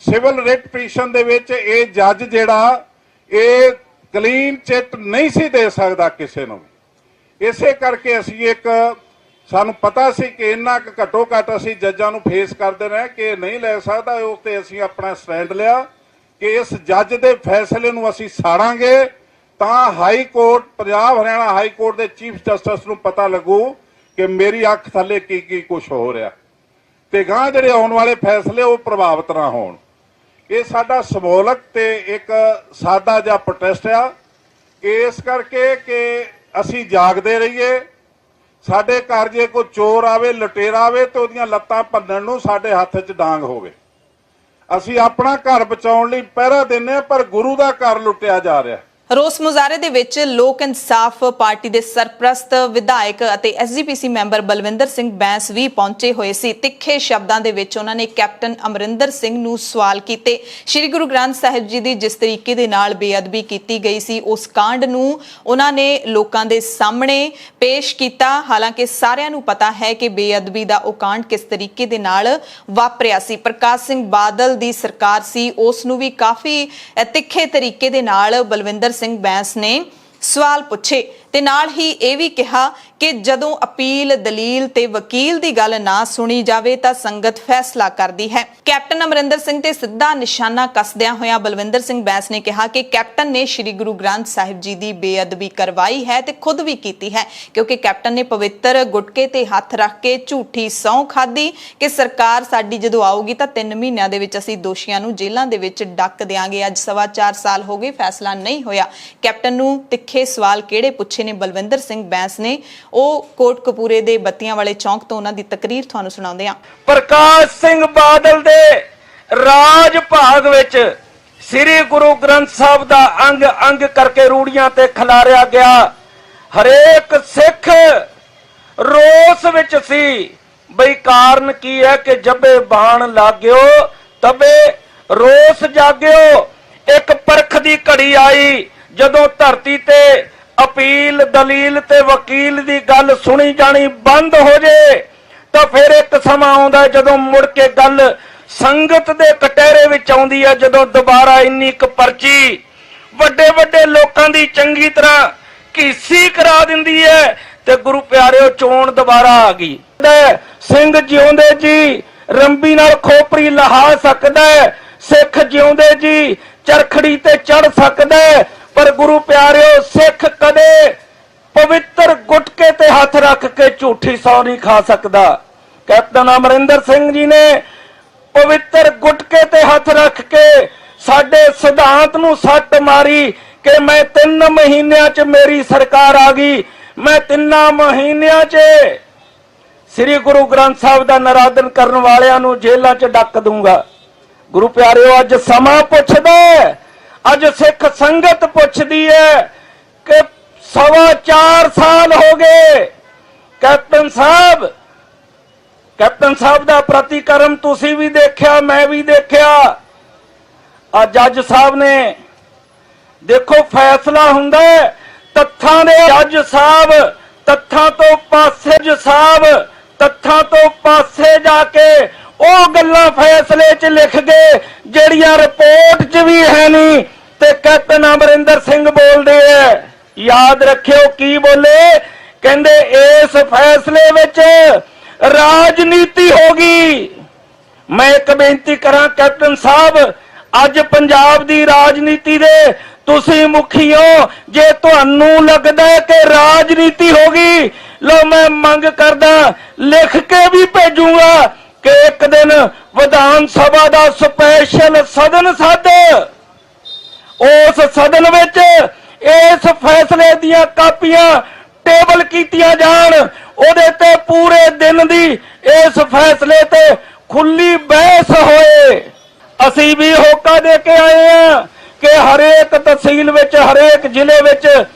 Civil writ petition ਦੇ ਵਿੱਚ ਇਹ ਜੱਜ ਜਿਹੜਾ ਇਹ ਕਲੀਨ ਚਿੱਟ ਨਹੀਂ ਸੀ ਦੇ ਸਕਦਾ ਕਿਸੇ ਨੂੰ ਵੀ। ਇਸੇ ਕਰਕੇ ਅਸੀਂ ਸਾਨੂੰ ਪਤਾ ਸੀ ਕਿ ਇੰਨਾ ਘੱਟੋ ਘੱਟ ਅਸੀਂ ਜੱਜਾਂ ਨੂੰ ਫੇਸ ਕਰਦੇ ਰਹੇ ਕਿ ਨਹੀਂ ਲੈ ਸਕਦਾ। ਉਸ ਤੇ ਅਸੀਂ ਆਪਣਾ ਸਟੈਂਡ ਲਿਆ ਕਿ ਇਸ ਜੱਜ ਦੇ ਫੈਸਲੇ ਨੂੰ ਅਸੀਂ ਸਾੜਾਂਗੇ ਤਾਂ high court, Punjab Haryana high court ਦੇ ਚੀਫ ਜਸਟਿਸ ਨੂੰ ਪਤਾ ਲੱਗੂ ਕਿ ਮੇਰੀ ਅੱਖ ਥੱਲੇ ਕੀ ਕੁਝ ਹੋ ਰਿਹਾ ਤੇ ਗਾਂ ਜਿਹੜੇ ਆਉਣ ਵਾਲੇ ਫੈਸਲੇ ਉਹ ਪ੍ਰਭਾਵਿਤ ਨਾ ਹੋਣ। ਇਹ ਸਾਡਾ ਸਮੂਲਕ ਤੇ ਇੱਕ ਸਾਦਾ ਜਿਹਾ ਪ੍ਰੋਟੈਸਟ ਆ, ਇਸ ਕਰਕੇ ਕਿ ਅਸੀਂ ਜਾਗਦੇ ਰਹੀਏ। ਸਾਡੇ ਘਰ ਜੇ ਕੋਈ ਚੋਰ ਆਵੇ, ਲੁਟੇਰਾ ਆਵੇ ਤੇ ਉਹਦੀਆਂ ਲੱਤਾਂ ਭੰਨਣ ਨੂੰ ਸਾਡੇ ਹੱਥ 'ਚ ਡਾਂਗ ਹੋਵੇ। ਅਸੀਂ ਆਪਣਾ ਘਰ ਬਚਾਉਣ ਲਈ ਪਹਿਰਾ ਦਿੰਦੇ ਹਾਂ, ਪਰ ਗੁਰੂ ਦਾ ਘਰ ਲੁੱਟਿਆ ਜਾ ਰਿਹਾ। ਰੋਸ ਮੁਜ਼ਾਹਰੇ ਦੇ ਵਿੱਚ ਲੋਕ ਇਨਸਾਫ ਪਾਰਟੀ ਦੇ ਸਰਪ੍ਰਸਤ ਵਿਧਾਇਕ ਅਤੇ ਐਸਜੀਪੀਸੀ ਮੈਂਬਰ ਬਲਵਿੰਦਰ ਸਿੰਘ ਬੈਂਸ ਵੀ ਪਹੁੰਚੇ ਹੋਏ ਸੀ। ਤਿੱਖੇ ਸ਼ਬਦਾਂ ਦੇ ਵਿੱਚ ਉਹਨਾਂ ਨੇ ਕੈਪਟਨ ਅਮਰਿੰਦਰ ਸਿੰਘ ਨੂੰ ਸਵਾਲ ਕੀਤੇ। ਸ੍ਰੀ ਗੁਰੂ ਗ੍ਰੰਥ ਸਾਹਿਬ ਜੀ ਦੀ ਜਿਸ ਤਰੀਕੇ ਦੇ ਨਾਲ ਬੇਅਦਬੀ ਕੀਤੀ ਗਈ ਸੀ, ਉਸ ਕਾਂਡ ਨੂੰ ਉਹਨਾਂ ਨੇ ਲੋਕਾਂ ਦੇ ਸਾਹਮਣੇ ਪੇਸ਼ ਕੀਤਾ। ਹਾਲਾਂਕਿ ਸਾਰਿਆਂ ਨੂੰ ਪਤਾ ਹੈ ਕਿ ਬੇਅਦਬੀ ਦਾ ਉਹ ਕਾਂਡ ਕਿਸ ਤਰੀਕੇ ਦੇ ਨਾਲ ਵਾਪਰਿਆ ਸੀ। ਪ੍ਰਕਾਸ਼ ਸਿੰਘ ਬਾਦਲ ਦੀ ਸਰਕਾਰ ਸੀ, ਉਸ ਨੂੰ ਵੀ ਕਾਫੀ ਤਿੱਖੇ ਤਰੀਕੇ ਦੇ ਨਾਲ ਬਲਵਿੰਦਰ ਸਿੰਘ ਬੈਂਸ ਨੇ ਸਵਾਲ ਪੁੱਛੇ ਤੇ ਨਾਲ ਹੀ ਇਹ ਵੀ ਕਿਹਾ ਕਿ ਜਦੋਂ ਅਪੀਲ, ਦਲੀਲ ਤੇ ਵਕੀਲ ਦੀ ਗੱਲ ਨਾ ਸੁਣੀ ਜਾਵੇ ਤਾਂ ਸੰਗਤ ਫੈਸਲਾ ਕਰਦੀ ਹੈ। ਕੈਪਟਨ ਅਮਰਿੰਦਰ ਸਿੰਘ ਤੇ ਸਿੱਧਾ ਨਿਸ਼ਾਨਾ ਕੱਸਦਿਆਂ ਹੋਇਆਂ ਬਲਵਿੰਦਰ ਸਿੰਘ ਬੈਂਸ ਨੇ ਕਿਹਾ ਕਿ ਕੈਪਟਨ ਨੇ ਸ੍ਰੀ ਗੁਰੂ ਗ੍ਰੰਥ ਸਾਹਿਬ ਜੀ ਦੀ ਬੇਅਦਬੀ ਕਰਵਾਈ ਹੈ ਤੇ ਖੁਦ ਵੀ ਕੀਤੀ ਹੈ, ਕਿਉਂਕਿ ਕੈਪਟਨ ਨੇ ਪਵਿੱਤਰ ਗੁਟਕੇ ਤੇ ਹੱਥ ਰੱਖ ਕੇ ਝੂਠੀ ਸਹੁੰ ਖਾਧੀ ਕਿ ਸਰਕਾਰ ਸਾਡੀ ਜਦੋਂ ਆਊਗੀ ਤਾਂ 3 ਮਹੀਨਿਆਂ ਦੇ ਵਿੱਚ ਅਸੀਂ ਦੋਸ਼ੀਆਂ ਨੂੰ ਜੇਲ੍ਹਾਂ ਦੇ ਵਿੱਚ ਡੱਕ ਦਿਆਂਗੇ। ਅੱਜ 4.25 ਸਾਲ ਹੋ ਗਏ, ਫੈਸਲਾ ਨਹੀਂ ਹੋਇਆ। ਕੈਪਟਨ ਨੂੰ ਤਿੱਖੇ ਸਵਾਲ ਕਿਹੜੇ ਪੁੱਛੇ ਨੇ ਬਲਵਿੰਦਰ ਸਿੰਘ ਬੈਂਸ ਨੇ, ਉਹ ਕੋਟਕਪੂਰੇ ਦੇ ਬੱਤੀਆਂ ਵਾਲੇ ਚੌਂਕ ਤੋਂ ਉਹਨਾਂ ਦੀ ਤਕਰੀਰ ਤੁਹਾਨੂੰ ਸੁਣਾਉਂਦੇ ਹਾਂ। ਪ੍ਰਕਾਸ਼ ਸਿੰਘ ਬਾਦਲ ਦੇ ਰਾਜ ਭਾਗ ਵਿੱਚ ਸ੍ਰੀ ਗੁਰੂ ਗ੍ਰੰਥ ਸਾਹਿਬ ਦਾ ਅੰਗ ਅੰਗ ਕਰਕੇ ਰੂੜੀਆਂ ਤੇ ਖਿਲਾਰਿਆ ਗਿਆ। ਹਰੇਕ ਸਿੱਖ ਰੋਸ ਵਿੱਚ ਸੀ। ਬਈ ਕਾਰਨ ਕੀ ਹੈ ਕਿ ਜੱਬੇ ਬਾਣ ਲੱਗਿਓ ਤਬੇ ਰੋਸ ਜਾਗਿਓ। ਇੱਕ ਪਰਖ ਦੀ ਘੜੀ ਆਈ ਜਦੋਂ ਧਰਤੀ ਤੇ ਅਪੀਲ, ਦਲੀਲ ਤੇ ਵਕੀਲ ਦੀ ਗੱਲ ਸੁਣੀ ਜਾਣੀ ਬੰਦ ਹੋ ਜੇ ਤਾਂ ਫਿਰ ਇੱਕ ਸਮਾਂ ਆਉਂਦਾ ਜਦੋਂ ਮੁੜ ਕੇ ਗੱਲ ਸੰਗਤ ਦੇ ਕਟਹਿਰੇ ਵਿੱਚ ਆਉਂਦੀ ਹੈ, ਜਦੋਂ ਦੁਬਾਰਾ ਇੰਨੀ ਕੁ ਪਰਚੀ ਵੱਡੇ ਵੱਡੇ ਲੋਕਾਂ ਦੀ ਚੰਗੀ ਤਰ੍ਹਾਂ ਘੀਸੀ ਕਰਾ ਦਿੰਦੀ ਹੈ ਤੇ ਗੁਰੂ ਪਿਆਰਿਓ ਚੋਣ ਦੁਬਾਰਾ ਆ ਗਈ। ਸਿੰਘ ਜਿਉਂਦੇ ਜੀ ਰੰਬੀ ਨਾਲ ਖੋਪਰੀ ਲਹਾ ਸਕਦਾ, ਸਿੱਖ ਜਿਉਂਦੇ ਜੀ ਚਰਖੜੀ ਤੇ ਚੜ ਸਕਦਾ ਹੈ, ਪਰ ਗੁਰੂ ਪਿਆਰਿਓ ਸਿੱਖ ਕਦੇ ਪਵਿੱਤਰ ਗੁਟਕੇ ਤੇ ਹੱਥ ਰੱਖ ਕੇ ਝੂਠੀ ਸੌ ਨਹੀਂ ਖਾ ਸਕਦਾ। ਕੈਪਟਨ ਅਮਰਿੰਦਰ ਸਿੰਘ ਜੀ ਨੇ ਪਵਿੱਤਰ ਗੁਟਕੇ ਤੇ ਹੱਥ ਰੱਖ ਕੇ ਸਾਡੇ ਸਿਧਾਂਤ ਨੂੰ ਸੱਟ ਮਾਰੀ ਕਿ ਮੈਂ 3 ਮਹੀਨਿਆਂ 'ਚ ਮੇਰੀ ਸਰਕਾਰ ਆ ਗਈ, ਮੈਂ 3 ਮਹੀਨਿਆਂ 'ਚ ਸ੍ਰੀ ਗੁਰੂ ਗ੍ਰੰਥ ਸਾਹਿਬ ਦਾ ਨਰਾਦਨ ਕਰਨ ਵਾਲਿਆਂ ਨੂੰ ਜੇਲ੍ਹਾਂ 'ਚ ਡੱਕ ਦੂੰਗਾ। ਗੁਰੂ ਪਿਆਰਿਓ, ਅੱਜ ਸਮਾਂ ਪੁੱਛਦਾ ਹੈ, ਅੱਜ ਸਿੱਖ ਸੰਗਤ ਪੁੱਛਦੀ ਹੈ ਕਿ 4.25 ਸਾਲ ਹੋ ਗਏ ਕੈਪਟਨ ਸਾਹਿਬ ਦਾ ਪ੍ਰਤੀਕਰਮ ਤੁਸੀਂ ਵੀ ਦੇਖਿਆ, ਮੈਂ ਵੀ ਦੇਖਿਆ। ਆ ਜੱਜ ਸਾਹਿਬ ਨੇ ਦੇਖੋ ਫੈਸਲਾ ਹੁੰਦਾ ਹੈ ਤੱਥਾਂ ਦੇ, ਜੱਜ ਸਾਹਿਬ ਤੱਥਾਂ ਤੋਂ ਪਾਸੇ ਜਾ ਕੇ ਉਹ ਗੱਲਾਂ ਫੈਸਲੇ 'ਚ ਲਿਖ ਗਏ ਜਿਹੜੀਆਂ ਰਿਪੋਰਟ 'ਚ ਵੀ ਹੈ ਨਹੀਂ, ਤੇ ਕੈਪਟਨ ਅਮਰਿੰਦਰ ਸਿੰਘ ਬੋਲਦੇ ਐ। ਯਾਦ ਰੱਖਿਓ ਕੀ ਬੋਲੇ, ਕਹਿੰਦੇ ਇਸ ਫੈਸਲੇ ਵਿੱਚ ਰਾਜਨੀਤੀ ਹੋ ਗਈ। ਮੈਂ ਇੱਕ ਬੇਨਤੀ ਕਰਾਂ ਕੈਪਟਨ ਸਾਹਿਬ, ਅੱਜ ਪੰਜਾਬ ਦੀ ਰਾਜਨੀਤੀ ਦੇ ਤੁਸੀਂ ਮੁਖੀ ਹੋ, ਜੇ ਤੁਹਾਨੂੰ ਲੱਗਦਾ ਹੈ ਕਿ ਰਾਜਨੀਤੀ ਹੋ ਗਈ, ਲੋ ਮੈਂ ਮੰਗ ਕਰਦਾ, ਲਿਖ ਕੇ ਵੀ ਭੇਜੂਗਾ ਕਿ ਇੱਕ ਦਿਨ ਵਿਧਾਨ ਸਭਾ ਦਾ ਸਪੈਸ਼ਲ ਸਦਨ ਸੱਦ, ਉਸ ਸਦਨ ਵਿੱਚ ਇਸ ਫੈਸਲੇ ਦੀਆਂ ਕਾਪੀਆਂ ਟੇਬਲ ਕੀਤੀਆਂ ਜਾਣ, ਉਹਦੇ ਤੇ ਪੂਰੇ ਦਿਨ ਦੀ ਇਸ ਫੈਸਲੇ ਤੇ ਖੁੱਲੀ ਬਹਿਸ ਹੋਏ। ਅਸੀਂ ਵੀ ਹੋਕਾ ਦੇ ਕੇ ਆਏ ਹਾਂ ਕਿ ਹਰੇਕ ਤਹਿਸੀਲ ਵਿੱਚ, ਹਰੇਕ ਜ਼ਿਲ੍ਹੇ ਵਿੱਚ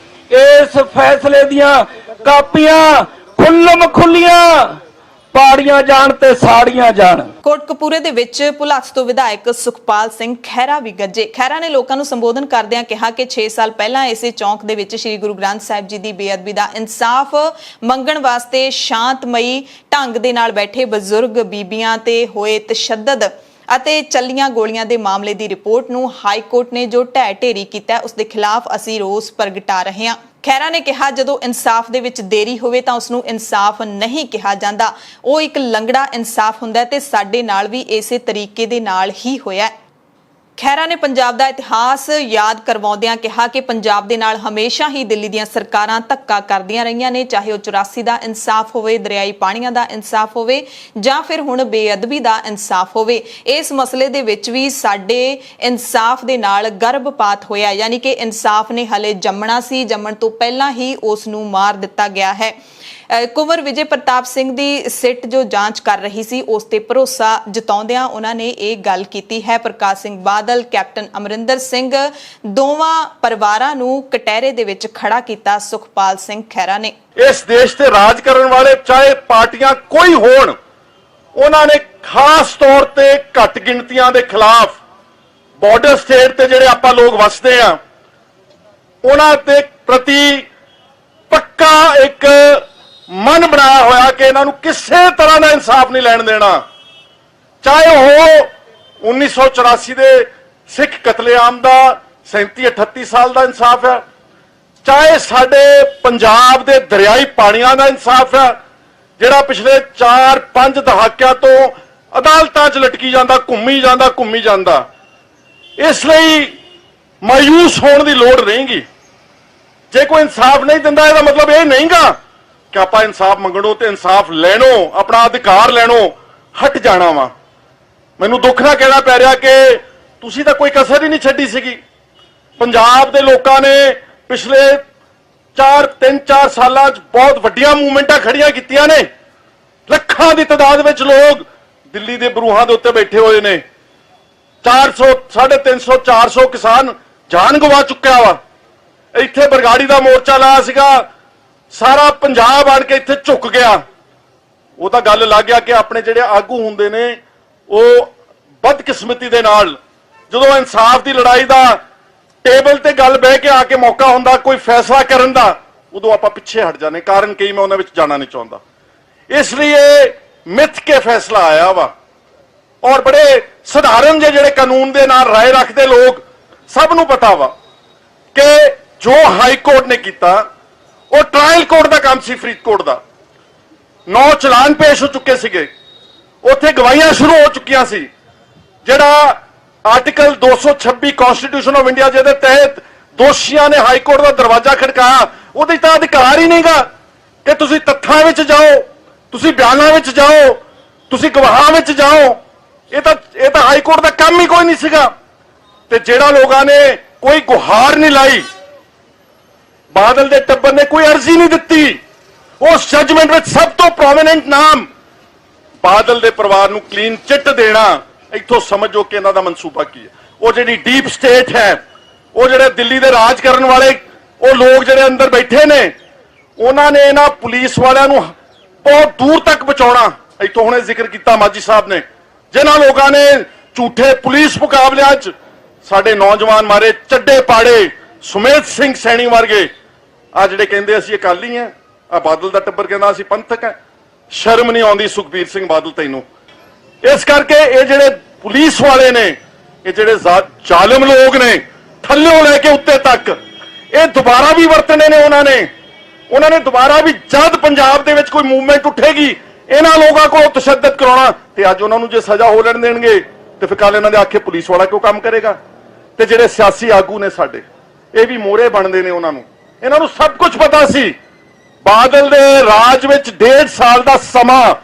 ਇਸ ਫੈਸਲੇ ਦੀਆਂ ਕਾਪੀਆਂ ਖੁੱਲੀਆਂ ਪਾੜੀਆਂ ਜਾਣ ਤੇ ਸਾੜੀਆਂ ਜਾਣ। ਕੋਟਕਪੂਰੇ ਦੇ ਵਿੱਚ ਭੁਲੱਥ ਤੋਂ ਵਿਧਾਇਕ ਸੁਖਪਾਲ ਸਿੰਘ ਖਹਿਰਾ ਵੀ ਗੱਜੇ। ਖਹਿਰਾ ਨੇ ਲੋਕਾਂ ਨੂੰ ਸੰਬੋਧਨ ਕਰਦਿਆਂ ਕਿਹਾ ਕਿ 6 ਸਾਲ ਪਹਿਲਾਂ ਇਸੇ ਚੌਂਕ ਦੇ ਵਿੱਚ ਸ੍ਰੀ ਗੁਰੂ ਗ੍ਰੰਥ ਸਾਹਿਬ ਜੀ ਦੀ ਬੇਅਦਬੀ ਦਾ ਇਨਸਾਫ ਮੰਗਣ ਵਾਸਤੇ ਸ਼ਾਂਤਮਈ ਢੰਗ ਦੇ ਨਾਲ ਬੈਠੇ ਬਜ਼ੁਰਗ ਬੀਬੀਆਂ ਤੇ ਹੋਏ ਤਸ਼ੱਦਦ ਅਤੇ ਚੱਲੀਆਂ ਗੋਲੀਆਂ ਦੇ ਮਾਮਲੇ ਦੀ ਰਿਪੋਰਟ ਨੂੰ ਹਾਈ ਕੋਰਟ ਨੇ ਜੋ ਢਹਿ ਢੇਰੀ ਕੀਤਾ, ਉਸ ਦੇ ਖਿਲਾਫ ਅਸੀਂ ਰੋਸ ਪ੍ਰਗਟਾ ਰਹੇ ਹਾਂ। ਖਹਿਰਾ ਨੇ ਕਿਹਾ ਜਦੋਂ ਇਨਸਾਫ ਦੇ ਵਿੱਚ ਦੇਰੀ ਹੋਵੇ ਤਾਂ ਉਸ ਨੂੰ ਇਨਸਾਫ ਨਹੀਂ ਕਿਹਾ ਜਾਂਦਾ, ਉਹ ਇੱਕ ਲੰਗੜਾ ਇਨਸਾਫ ਹੁੰਦਾ ਤੇ ਸਾਡੇ ਨਾਲ ਵੀ ਇਸੇ ਤਰੀਕੇ ਦੇ ਨਾਲ ਹੀ ਹੋਇਆ। ਖਹਿਰਾ ਨੇ ਪੰਜਾਬ ਦਾ ਇਤਿਹਾਸ ਯਾਦ ਕਰਵਾਉਂਦਿਆਂ ਕਿਹਾ ਕਿ ਪੰਜਾਬ ਦੇ ਨਾਲ ਹਮੇਸ਼ਾ ਹੀ ਦਿੱਲੀ ਦੀਆਂ ਸਰਕਾਰਾਂ ਧੱਕਾ ਕਰਦੀਆਂ ਰਹੀਆਂ ਨੇ, ਚਾਹੇ ਉਹ 84 ਦਾ ਇਨਸਾਫ ਹੋਵੇ, ਦਰਿਆਈ ਪਾਣੀਆਂ ਦਾ ਇਨਸਾਫ ਹੋਵੇ ਜਾਂ ਫਿਰ ਹੁਣ ਬੇਅਦਬੀ ਦਾ ਇਨਸਾਫ ਹੋਵੇ। ਇਸ ਮਸਲੇ ਦੇ ਵਿੱਚ ਵੀ ਸਾਡੇ ਇਨਸਾਫ ਦੇ ਨਾਲ ਗਰਭਪਾਤ ਹੋਇਆ, ਯਾਨੀ ਕਿ ਇਨਸਾਫ ਨੇ ਹਲੇ ਜੰਮਣਾ ਸੀ, ਜੰਮਣ ਤੋਂ ਪਹਿਲਾਂ ਹੀ ਉਸ ਨੂੰ ਮਾਰ ਦਿੱਤਾ ਗਿਆ ਹੈ। ਕੁੰਵਰ ਵਿਜੇ ਪ੍ਰਤਾਪ ਸਿੰਘ ਦੀ ਸਿੱਟ ਜੋ ਜਾਂਚ ਕਰ ਰਹੀ ਸੀ ਉਸ ਤੇ ਭਰੋਸਾ ਜਤਾਉਂਦਿਆਂ ਉਹਨਾਂ ਨੇ ਇਹ ਗੱਲ ਕੀਤੀ ਹੈ। ਪ੍ਰਕਾਸ਼ ਸਿੰਘ ਬਾਦਲ, ਕੈਪਟਨ ਅਮਰਿੰਦਰ ਸਿੰਘ ਦੋਵਾਂ ਪਰਿਵਾਰਾਂ ਨੂੰ ਕਟਹਿਰੇ ਦੇ ਵਿੱਚ ਖੜਾ ਕੀਤਾ ਸੁਖਪਾਲ ਸਿੰਘ ਖਹਿਰਾ ਨੇ। ਇਸ ਦੇਸ਼ ਤੇ ਰਾਜ ਕਰਨ ਵਾਲੇ ਚਾਹੇ ਪਾਰਟੀਆਂ ਕੋਈ ਹੋਣ, ਉਹਨਾਂ ਨੇ ਖਾਸ ਤੌਰ ਤੇ ਘੱਟ ਗਿਣਤੀਆਂ ਦੇ ਖਿਲਾਫ ਬਾਰਡਰ ਸਟੇਟ ਤੇ ਜਿਹੜੇ ਆਪਾਂ ਲੋਕ ਵਸਦੇ ਆ ਉਹਨਾਂ ਦੇ ਪ੍ਰਤੀ ਪੱਕਾ ਇੱਕ ਮਨ ਬਣਾਇਆ ਹੋਇਆ ਕਿ ਇਹਨਾਂ ਨੂੰ ਕਿਸੇ ਤਰ੍ਹਾਂ ਦਾ ਇਨਸਾਫ ਨਹੀਂ ਲੈਣ ਦੇਣਾ, ਚਾਹੇ ਉਹ 1984 ਦੇ ਸਿੱਖ ਕਤਲੇਆਮ ਦਾ 37-38 ਸਾਲ ਦਾ ਇਨਸਾਫ ਹੈ, ਚਾਹੇ ਸਾਡੇ ਪੰਜਾਬ ਦੇ ਦਰਿਆਈ ਪਾਣੀਆਂ ਦਾ ਇਨਸਾਫ ਹੈ ਜਿਹੜਾ ਪਿਛਲੇ 4-5 ਦਹਾਕਿਆਂ ਤੋਂ ਅਦਾਲਤਾਂ 'ਚ ਲਟਕੀ ਜਾਂਦਾ, ਘੁੰਮੀ ਜਾਂਦਾ। ਇਸ ਲਈ ਮਾਯੂਸ ਹੋਣ ਦੀ ਲੋੜ ਨਹੀਂਗੀ। ਜੇ ਕੋਈ ਇਨਸਾਫ ਨਹੀਂ ਦਿੰਦਾ ਇਹਦਾ ਮਤਲਬ ਇਹ ਨਹੀਂਗਾ ਕਿ ਆਪਾਂ ਇਨਸਾਫ ਮੰਗਣੋਂ ਤੇ ਇਨਸਾਫ ਲੈਣੋਂ, ਆਪਣਾ ਅਧਿਕਾਰ ਲੈਣੋਂ ਹਟ ਜਾਣਾ ਵਾ। ਮੈਨੂੰ ਦੁੱਖ ਨਾਲ ਕਹਿਣਾ ਪੈ ਰਿਹਾ ਕਿ ਤੁਸੀਂ ਤਾਂ ਕੋਈ ਕਸਰ ਹੀ ਨਹੀਂ ਛੱਡੀ ਸੀਗੀ। ਪੰਜਾਬ ਦੇ ਲੋਕਾਂ ਨੇ ਪਿਛਲੇ 3-4 ਸਾਲਾਂ 'ਚ ਬਹੁਤ ਵੱਡੀਆਂ ਮੂਵਮੈਂਟਾਂ ਖੜੀਆਂ ਕੀਤੀਆਂ ਨੇ। ਲੱਖਾਂ ਦੀ ਤਾਦਾਦ ਵਿੱਚ ਲੋਕ ਦਿੱਲੀ ਦੇ ਬਰੂਹਾਂ ਦੇ ਉੱਤੇ ਬੈਠੇ ਹੋਏ ਨੇ। 400, 350, 400 ਕਿਸਾਨ ਜਾਨ ਗਵਾ ਚੁੱਕਿਆ ਵਾ। ਇੱਥੇ ਬਰਗਾੜੀ ਦਾ ਮੋਰਚਾ ਲਾਇਆ ਸੀਗਾ, ਸਾਰਾ ਪੰਜਾਬ ਆਣ ਕੇ ਇੱਥੇ ਝੁੱਕ ਗਿਆ। ਉਹ ਤਾਂ ਗੱਲ ਲੱਗ ਗਿਆ ਕਿ ਆਪਣੇ ਜਿਹੜੇ ਆਗੂ ਹੁੰਦੇ ਨੇ ਉਹ ਬਦਕਿਸਮਤੀ ਦੇ ਨਾਲ ਜਦੋਂ ਇਨਸਾਫ ਦੀ ਲੜਾਈ ਦਾ ਟੇਬਲ ਤੇ ਗੱਲ ਬਹਿ ਕੇ ਆ ਕੇ ਮੌਕਾ ਹੁੰਦਾ ਕੋਈ ਫੈਸਲਾ ਕਰਨ ਦਾ, ਉਦੋਂ ਆਪਾਂ ਪਿੱਛੇ ਹਟ ਜਾਂਦੇ। ਕਾਰਨ ਕਈ ਮੈਂ ਉਹਨਾਂ ਵਿੱਚ ਜਾਣਾ ਨਹੀਂ ਚਾਹੁੰਦਾ। ਇਸ ਲਈ ਇਹ ਮਿੱਥ ਕੇ ਫੈਸਲਾ ਆਇਆ ਵਾ ਔਰ ਬੜੇ ਸਧਾਰਨ ਜਿਹੜੇ ਕਾਨੂੰਨ ਦੇ ਨਾਲ ਰਾਏ ਰੱਖਦੇ ਲੋਕ ਸਭ ਨੂੰ ਪਤਾ ਵਾ ਕਿ ਜੋ ਹਾਈ ਕੋਰਟ ਨੇ ਕੀਤਾ ਉਹ ਟ੍ਰਾਇਲ ਕੋਰਟ ਦਾ ਕੰਮ ਸੀ। ਫਰੀਦਕੋਟ ਦਾ 9 ਚਲਾਨ ਪੇਸ਼ ਹੋ ਚੁੱਕੇ ਸੀਗੇ, ਉੱਥੇ ਗਵਾਹੀਆਂ ਸ਼ੁਰੂ ਹੋ ਚੁੱਕੀਆਂ ਸੀ। ਜਿਹੜਾ ਆਰਟੀਕਲ 226 ਕਨਸਟੀਟਿਊਸ਼ਨ ਆਫ ਇੰਡੀਆ ਜਿਹਦੇ ਤਹਿਤ ਦੋਸ਼ੀਆਂ ਨੇ ਹਾਈ ਕੋਰਟ ਦਾ ਦਰਵਾਜ਼ਾ ਖੜਕਾਇਆ, ਉਹਦੇ ਤਾਂ ਅਧਿਕਾਰ ਹੀ ਨਹੀਂਗਾ ਕਿ ਤੁਸੀਂ ਤੱਥਾਂ ਵਿੱਚ ਜਾਓ, ਤੁਸੀਂ ਬਿਆਨਾਂ ਵਿੱਚ ਜਾਓ, ਤੁਸੀਂ ਗਵਾਹਾਂ ਵਿੱਚ ਜਾਓ। ਇਹ ਤਾਂ ਹਾਈ ਕੋਰਟ ਦਾ ਕੰਮ ਹੀ ਕੋਈ ਨਹੀਂ ਸੀਗਾ। ਤੇ ਜਿਹੜਾ ਲੋਕਾਂ ਨੇ ਕੋਈ ਗੁਹਾਰ ਨਹੀਂ ਲਾਈ, ਬਾਦਲ ਦੇ ਟੱਬਰ ਨੇ ਕੋਈ ਅਰਜ਼ੀ ਨਹੀਂ ਦਿੱਤੀ, ਉਸ ਜੱਜਮੈਂਟ ਵਿੱਚ ਸਭ ਤੋਂ ਪ੍ਰੋਮਿਨੈਂਟ ਨਾਮ ਬਾਦਲ ਦੇ ਪਰਿਵਾਰ ਨੂੰ ਕਲੀਨ ਚਿੱਟ ਦੇਣਾ, ਇੱਥੋਂ ਸਮਝੋ ਕਿ ਇਹਨਾਂ ਦਾ ਮਨਸੂਬਾ ਕੀ ਹੈ। ਉਹ ਜਿਹੜੀ ਡੀਪ ਸਟੇਟ ਹੈ, ਉਹ ਜਿਹੜੇ ਦਿੱਲੀ ਦੇ ਰਾਜ ਕਰਨ ਵਾਲੇ ਉਹ ਲੋਕ ਜਿਹੜੇ ਅੰਦਰ ਬੈਠੇ ਨੇ, ਉਹਨਾਂ ਨੇ ਇਹਨਾਂ ਪੁਲਿਸ ਵਾਲਿਆਂ ਨੂੰ ਬਹੁਤ ਦੂਰ ਤੱਕ ਪਹੁੰਚਾਉਣਾ। ਇੱਥੋਂ ਹੁਣੇ ਜ਼ਿਕਰ ਕੀਤਾ ਮਾਜੀ ਸਾਹਿਬ ਨੇ, ਜਿਨ੍ਹਾਂ ਲੋਕਾਂ ਨੇ ਝੂਠੇ ਪੁਲਿਸ ਮੁਕਾਬਲਿਆਂ 'ਚ ਸਾਡੇ ਨੌਜਵਾਨ ਮਾਰੇ, ਚੱਡੇ ਪਾੜੇ, ਸੁਮੇਧ ਸਿੰਘ ਸੈਣੀ ਵਰਗੇ, ਆ ਜਿਹੜੇ ਕਹਿੰਦੇ ਅਸੀਂ ਅਕਾਲੀ ਆ, ਆ ਬਾਦਲ ਦਾ ਟੱਬਰ ਕਹਿੰਦਾ ਅਸੀਂ ਪੰਥਕ ਹੈ। ਸ਼ਰਮ ਨਹੀਂ ਆਉਂਦੀ ਸੁਖਬੀਰ ਸਿੰਘ ਬਾਦਲ ਤੈਨੂੰ? ਇਸ ਕਰਕੇ ਇਹ ਜਿਹੜੇ ਪੁਲਿਸ ਵਾਲੇ ਨੇ, ਇਹ ਜਿਹੜੇ ਜ਼ਾਲਿਮ ਲੋਕ ਨੇ, ਥੱਲਿਓਂ ਲੈ ਕੇ ਉੱਤੇ ਤੱਕ, ਇਹ ਦੁਬਾਰਾ ਵੀ ਵਰਤਣੇ ਨੇ ਉਹਨਾਂ ਨੇ ਦੁਬਾਰਾ ਵੀ, ਜਦ ਪੰਜਾਬ ਦੇ ਵਿੱਚ ਕੋਈ ਮੂਵਮੈਂਟ ਉੱਠੇਗੀ, ਇਹਨਾਂ ਲੋਕਾਂ ਕੋਲ ਤਸ਼ੱਦਦ ਕਰਾਉਣਾ। ਤੇ ਅੱਜ ਉਹਨਾਂ ਨੂੰ ਜੇ ਸਜ਼ਾ ਹੋ ਲੈਣ ਦੇਣਗੇ ਤੇ ਫਿਰ ਕੱਲ ਇਹਨਾਂ ਦੇ ਆਖੇ ਪੁਲਿਸ ਵਾਲਾ ਕਿਉਂ ਕੰਮ ਕਰੇਗਾ? ਤੇ ਜਿਹੜੇ ਸਿਆਸੀ ਆਗੂ ਨੇ ਸਾਡੇ, ਇਹ ਵੀ ਮੋਹਰੇ ਬਣਦੇ ਨੇ ਇਹਨਾਂ ਨੂੰ ਸਭ ਕੁਝ ਪਤਾ ਸੀ। ਬਾਦਲ ਦੇ ਰਾਜ ਵਿੱਚ 1.5 ਸਾਲ ਦਾ ਸਮਾਂ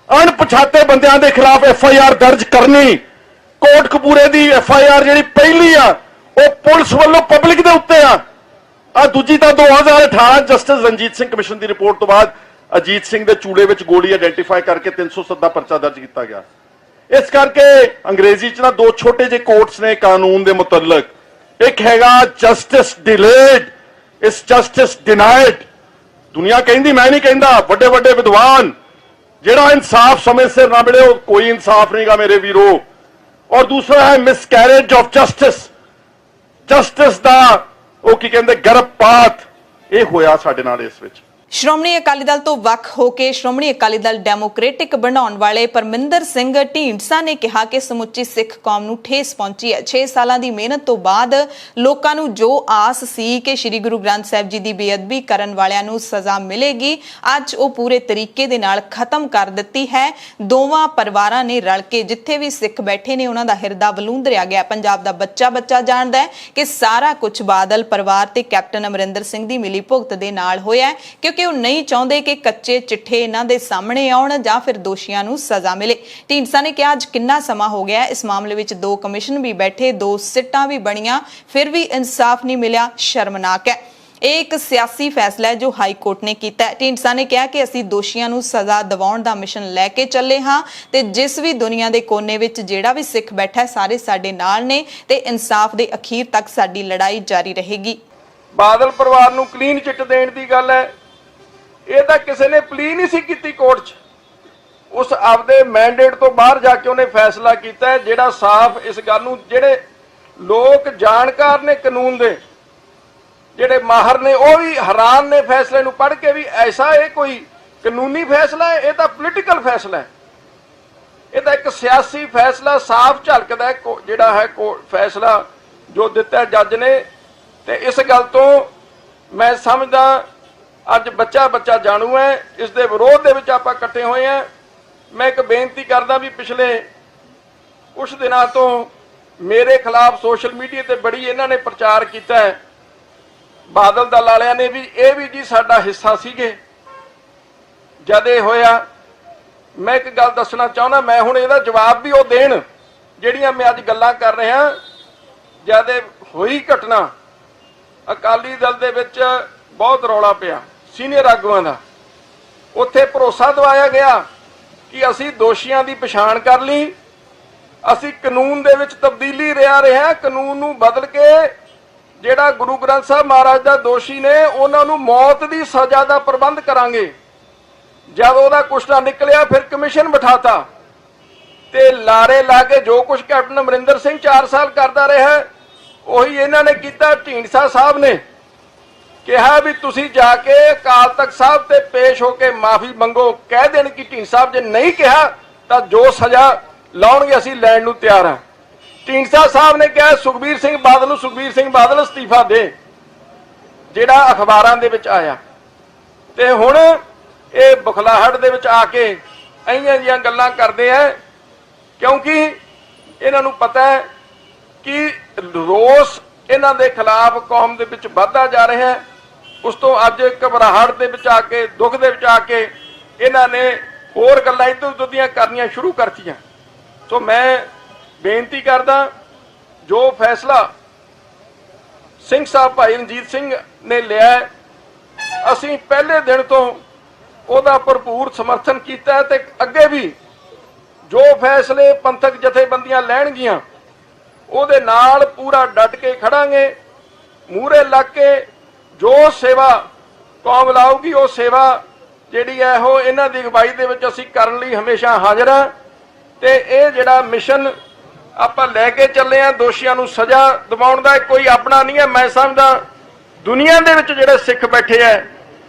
ਅਣਪਛਾਤੇ ਬੰਦਿਆਂ ਦੇ ਖਿਲਾਫ FIR ਦਰਜ ਕਰਨੀ, ਕੋਟਕਪੂਰੇ ਦੀ FIR ਜਿਹੜੀ ਪਹਿਲੀ ਆ ਉਹ ਪੁਲਿਸ ਵੱਲੋਂ ਪਬਲਿਕ ਦੇ ਉੱਤੇ ਆ ਦੂਜੀ ਤਾਂ 2018 ਜਸਟਿਸ ਰਣਜੀਤ ਸਿੰਘ ਕਮਿਸ਼ਨ ਦੀ ਰਿਪੋਰਟ ਤੋਂ ਬਾਅਦ ਅਜੀਤ ਸਿੰਘ ਦੇ ਚੂੜੇ ਵਿੱਚ ਗੋਲੀ ਆਇਡੈਂਟੀਫਾਈ ਕਰਕੇ 307 ਦਾ ਪਰਚਾ ਦਰਜ ਕੀਤਾ ਗਿਆ। ਇਸ ਕਰਕੇ ਅੰਗਰੇਜ਼ੀ 'ਚ ਨਾ ਦੋ ਛੋਟੇ ਜਿਹੇ ਕੋਟਸ ਨੇ ਕਾਨੂੰਨ ਦੇ ਮੁਤਲਕ, ਇੱਕ ਹੈਗਾ ਜਸਟਿਸ ਡਿਲੇਡ, ਇਸ ਜਸਟਿਸ ਡਿਨਾਈਡ। ਦੁਨੀਆ ਕਹਿੰਦੀ, ਮੈਂ ਨਹੀਂ ਕਹਿੰਦਾ, ਵੱਡੇ ਵੱਡੇ ਵਿਦਵਾਨ, ਜਿਹੜਾ ਇਨਸਾਫ ਸਮੇਂ ਸਿਰ ਨਾ ਮਿਲੇ ਉਹ ਕੋਈ ਇਨਸਾਫ ਨਹੀਂਗਾ ਮੇਰੇ ਵੀਰੋ। ਔਰ ਦੂਸਰਾ ਹੈ ਮਿਸਕੈਰੇਜ ਆਫ ਜਸਟਿਸ ਦਾ ਉਹ ਕੀ ਕਹਿੰਦੇ ਗਰਭਪਾਤ, ਇਹ ਹੋਇਆ ਸਾਡੇ ਨਾਲ ਇਸ ਵਿੱਚ। ਸ਼੍ਰੋਮਣੀ ਅਕਾਲੀ ਦਲ ਤੋਂ ਵੱਖ ਹੋ ਕੇ ਸ਼੍ਰੋਮਣੀ ਅਕਾਲੀ ਦਲ ਡੈਮੋਕ੍ਰੈਟਿਕ ਬਣਾਉਣ ਵਾਲੇ ਪਰਮਿੰਦਰ ਸਿੰਘ ਢੀਂਡਸਾ ਨੇ ਕਿਹਾ ਕਿ ਸਮੁੱਚੀ ਸਿੱਖ ਕੌਮ ਨੂੰ ਠੇਸ ਪਹੁੰਚੀ ਹੈ। 6 ਸਾਲਾਂ ਦੀ ਮਿਹਨਤ ਤੋਂ ਬਾਅਦ ਲੋਕਾਂ ਨੂੰ ਜੋ ਆਸ ਸੀ ਕਿ ਸ੍ਰੀ ਗੁਰੂ ਗ੍ਰੰਥ ਸਾਹਿਬ ਜੀ ਦੀ ਬੇਅਦਬੀ ਕਰਨ ਵਾਲਿਆਂ ਨੂੰ ਸਜ਼ਾ ਮਿਲੇਗੀ, ਅੱਜ ਉਹ ਪੂਰੇ ਤਰੀਕੇ ਦੇ ਨਾਲ ਖਤਮ ਕਰ ਦਿੱਤੀ ਹੈ। ਦੋਵਾਂ ਪਰਿਵਾਰਾਂ ਨੇ ਰਲ ਕੇ, ਜਿੱਥੇ ਵੀ ਸਿੱਖ ਬੈਠੇ ਨੇ, ਉਹਨਾਂ ਦਾ ਹਿਰਦਾ ਵਲੂੰਦਰਿਆ ਗਿਆ। ਪੰਜਾਬ ਦਾ ਬੱਚਾ ਜਾਣਦਾ ਹੈ ਕਿ ਸਾਰਾ ਕੁਝ ਬਾਦਲ ਪਰਿਵਾਰ ਤੇ ਕੈਪਟਨ ਅਮਰਿੰਦਰ ਸਿੰਘ ਦੀ ਮਿਲੀ ਭੁਗਤ ਦੇ ਨਾਲ ਹੋਇਆ, ਕਿਉਂਕਿ ਉਹ ਨਹੀਂ ਚਾਹੁੰਦੇ ਕਿ ਕੱਚੇ ਚਿੱਠੇ ਇਹਨਾਂ ਦੇ ਸਾਹਮਣੇ ਆਉਣ ਜਾਂ ਫਿਰ ਦੋਸ਼ੀਆਂ ਨੂੰ ਸਜ਼ਾ ਮਿਲੇ। ਢੀਂਡਸਾ ਨੇ ਕਿਹਾ, ਅੱਜ ਕਿੰਨਾ ਸਮਾਂ ਹੋ ਗਿਆ, ਇਸ ਮਾਮਲੇ ਵਿੱਚ 2 ਕਮਿਸ਼ਨ ਵੀ ਬੈਠੇ, 2 ਸਿੱਟਾਂ ਵੀ ਬਣੀਆਂ, ਫਿਰ ਵੀ ਇਨਸਾਫ ਨਹੀਂ ਮਿਲਿਆ, ਸ਼ਰਮਨਾਕ ਹੈ। ਇਹ ਇੱਕ ਸਿਆਸੀ ਫੈਸਲਾ ਹੈ ਜੋ ਹਾਈ ਕੋਰਟ ਨੇ ਕੀਤਾ ਹੈ। ਢੀਂਡਸਾ ਨੇ ਕਿਹਾ ਕਿ ਅਸੀਂ ਦੋਸ਼ੀਆਂ ਨੂੰ ਸਜ਼ਾ ਦਿਵਾਉਣ ਦਾ ਮਿਸ਼ਨ ਲੈ ਕੇ ਚੱਲੇ ਹਾਂ ਤੇ ਜਿਸ ਵੀ ਦੁਨੀਆ ਦੇ ਕੋਨੇ ਵਿੱਚ ਜਿਹੜਾ ਵੀ ਸਿੱਖ ਬੈਠਾ ਹੈ, ਸਾਰੇ ਸਾਡੇ ਨਾਲ ਨੇ ਤੇ ਇਨਸਾਫ ਦੇ ਅਖੀਰ ਤੱਕ ਸਾਡੀ ਲੜਾਈ ਜਾਰੀ ਰਹੇਗੀ। ਬਾਦਲ ਪਰਿਵਾਰ ਨੂੰ ਕਲੀਨ ਚਿੱਟ ਦੇਣ ਦੀ ਗੱਲ ਹੈ, ਇਹ ਤਾਂ ਕਿਸੇ ਨੇ ਪਲੀ ਨਹੀਂ ਸੀ ਕੀਤੀ ਕੋਰਟ 'ਚ। ਉਸ ਆਪਦੇ ਮੈਂਡੇਟ ਤੋਂ ਬਾਹਰ ਜਾ ਕੇ ਉਹਨੇ ਫੈਸਲਾ ਕੀਤਾ ਹੈ, ਜਿਹੜਾ ਸਾਫ਼ ਇਸ ਗੱਲ ਨੂੰ, ਜਿਹੜੇ ਲੋਕ ਜਾਣਕਾਰ ਨੇ ਕਾਨੂੰਨ ਦੇ, ਜਿਹੜੇ ਮਾਹਰ ਨੇ, ਉਹ ਵੀ ਹੈਰਾਨ ਨੇ ਫੈਸਲੇ ਨੂੰ ਪੜ੍ਹ ਕੇ ਵੀ ਐਸਾ ਇਹ ਕੋਈ ਕਾਨੂੰਨੀ ਫੈਸਲਾ ਹੈ, ਇਹ ਤਾਂ ਪੋਲੀਟੀਕਲ ਫੈਸਲਾ ਹੈ, ਇਹ ਤਾਂ ਇੱਕ ਸਿਆਸੀ ਫੈਸਲਾ ਸਾਫ਼ ਝਲਕਦਾ ਹੈ ਜਿਹੜਾ ਹੈ ਫੈਸਲਾ ਜੋ ਦਿੱਤਾ ਜੱਜ ਨੇ। ਤੇ ਇਸ ਗੱਲ ਤੋਂ ਮੈਂ ਸਮਝਦਾ ਅੱਜ ਬੱਚਾ ਜਾਣੂ ਹੈ, ਇਸ ਦੇ ਵਿਰੋਧ ਦੇ ਵਿੱਚ ਆਪਾਂ ਇਕੱਠੇ ਹੋਏ ਹਾਂ। ਮੈਂ ਇੱਕ ਬੇਨਤੀ ਕਰਦਾ ਵੀ ਪਿਛਲੇ ਕੁਝ ਦਿਨਾਂ ਤੋਂ ਮੇਰੇ ਖਿਲਾਫ ਸੋਸ਼ਲ ਮੀਡੀਆ ਤੇ ਬੜੀ ਇਹਨਾਂ ਨੇ ਪ੍ਰਚਾਰ ਕੀਤਾ ਹੈ, ਬਾਦਲ ਦਲ ਵਾਲਿਆਂ ਨੇ ਵੀ, ਇਹ ਵੀ ਜੀ ਸਾਡਾ ਹਿੱਸਾ ਸੀਗੇ ਜਦ ਇਹ ਹੋਇਆ। ਮੈਂ ਇੱਕ ਗੱਲ ਦੱਸਣਾ ਚਾਹੁੰਦਾ, ਮੈਂ ਹੁਣ ਇਹਦਾ ਜਵਾਬ ਵੀ ਉਹ ਦੇਣ ਜਿਹੜੀਆਂ ਮੈਂ ਅੱਜ ਗੱਲਾਂ ਕਰ ਰਿਹਾ। ਜਦ ਇਹ ਹੋਈ ਘਟਨਾ, ਅਕਾਲੀ ਦਲ ਦੇ ਵਿੱਚ ਬਹੁਤ ਰੌਲਾ ਪਿਆ ਸੀਨੀਅਰ ਆਗੂਆਂ ਦਾ, ਉੱਥੇ ਭਰੋਸਾ ਦਿਵਾਇਆ ਗਿਆ ਕਿ ਅਸੀਂ ਦੋਸ਼ੀਆਂ ਦੀ ਪਛਾਣ ਕਰ ਲਈ, ਅਸੀਂ ਕਾਨੂੰਨ ਦੇ ਵਿੱਚ ਤਬਦੀਲੀ ਲਿਆ ਰਹੇ, ਕਾਨੂੰਨ ਨੂੰ ਬਦਲ ਕੇ ਜਿਹੜਾ ਗੁਰੂ ਗ੍ਰੰਥ ਸਾਹਿਬ ਮਹਾਰਾਜ ਦਾ ਦੋਸ਼ੀ ਨੇ ਉਹਨਾਂ ਨੂੰ ਮੌਤ ਦੀ ਸਜ਼ਾ ਦਾ ਪ੍ਰਬੰਧ ਕਰਾਂਗੇ। ਜਦ ਉਹਦਾ ਕੁਛ ਨਾ ਨਿਕਲਿਆ, ਫਿਰ ਕਮਿਸ਼ਨ ਬਿਠਾਤਾ ਤੇ ਲਾਰੇ ਲਾ ਕੇ ਜੋ ਕੁਝ ਕੈਪਟਨ ਅਮਰਿੰਦਰ ਸਿੰਘ 4 ਸਾਲ ਕਰਦਾ ਰਿਹਾ, ਉਹੀ ਇਹਨਾਂ ਨੇ ਕੀਤਾ। ਢੀਂਡਸਾ ਸਾਹਿਬ ਨੇ ਕਿਹਾ ਵੀ ਤੁਸੀਂ ਜਾ ਕੇ ਅਕਾਲ ਤਖਤ ਸਾਹਿਬ ਤੇ ਪੇਸ਼ ਹੋ ਕੇ ਮਾਫੀ ਮੰਗੋ, ਕਹਿ ਦੇਣ ਕਿ ਢੀਂਡਸਾ ਸਾਹਿਬ ਜੇ ਨਹੀਂ ਕਿਹਾ ਤਾਂ ਜੋ ਸਜ਼ਾ ਲਾਉਣਗੇ ਅਸੀਂ ਲੈਣ ਨੂੰ ਤਿਆਰ ਹਾਂ। ਢੀਂਡਸਾ ਸਾਹਿਬ ਨੇ ਕਿਹਾ ਸੁਖਬੀਰ ਸਿੰਘ ਬਾਦਲ ਅਸਤੀਫਾ ਦੇ, ਜਿਹੜਾ ਅਖਬਾਰਾਂ ਦੇ ਵਿੱਚ ਆਇਆ। ਤੇ ਹੁਣ ਇਹ ਬੁਖਲਾਹਟ ਦੇ ਵਿੱਚ ਆ ਕੇ ਇੰਨੀਆਂ ਜੀਆਂ ਗੱਲਾਂ ਕਰਦੇ ਆ, ਕਿਉਂਕਿ ਇਹਨਾਂ ਨੂੰ ਪਤਾ ਹੈ ਕਿ ਰੋਸ ਇਹਨਾਂ ਦੇ ਖਿਲਾਫ ਕੌਮ ਦੇ ਵਿੱਚ ਵੱਧਦਾ ਜਾ ਰਿਹਾ ਹੈ। ਉਸ ਤੋਂ ਅੱਜ ਘਬਰਾਹਟ ਦੇ ਵਿੱਚ ਆ ਕੇ, ਦੁੱਖ ਦੇ ਵਿੱਚ ਆ ਕੇ ਇਹਨਾਂ ਨੇ ਹੋਰ ਗੱਲਾਂ ਇੱਧਰ ਉੱਧਰ ਦੀਆਂ ਕਰਨੀਆਂ ਸ਼ੁਰੂ ਕਰਤੀਆਂ। ਸੋ ਮੈਂ ਬੇਨਤੀ ਕਰਦਾ, ਜੋ ਫੈਸਲਾ ਸਿੰਘ ਸਾਹਿਬ ਭਾਈ ਰਣਜੀਤ ਸਿੰਘ ਨੇ ਲਿਆ, ਅਸੀਂ ਪਹਿਲੇ ਦਿਨ ਤੋਂ ਉਹਦਾ ਭਰਪੂਰ ਸਮਰਥਨ ਕੀਤਾ ਤੇ ਅੱਗੇ ਵੀ ਜੋ ਫੈਸਲੇ ਪੰਥਕ ਜਥੇਬੰਦੀਆਂ ਲੈਣਗੀਆਂ ਉਹਦੇ ਨਾਲ ਪੂਰਾ ਡਟ ਕੇ ਖੜਾਂਗੇ। ਮੂਹਰੇ ਲੱਗ ਕੇ ਜੋ ਸੇਵਾ ਕੌਮ ਲਾਊਗੀ ਉਹ ਸੇਵਾ ਜਿਹੜੀ ਹੈ ਉਹ ਇਹਨਾਂ ਦੀ ਅਗਵਾਈ ਦੇ ਵਿੱਚ ਅਸੀਂ ਕਰਨ ਲਈ ਹਮੇਸ਼ਾ ਹਾਜ਼ਰ ਹਾਂ। ਤੇ ਇਹ ਜਿਹੜਾ ਮਿਸ਼ਨ ਆਪਾਂ ਲੈ ਕੇ ਚੱਲੇ ਆ, ਦੋਸ਼ੀਆਂ ਨੂੰ ਸਜ਼ਾ ਦਿਵਾਉਣ ਦਾ, ਕੋਈ ਆਪਣਾ ਨਹੀਂ ਹੈ। ਮੈਂ ਸਮਝਦਾ ਦੁਨੀਆ ਦੇ ਵਿੱਚ ਜਿਹੜੇ ਸਿੱਖ ਬੈਠੇ ਆ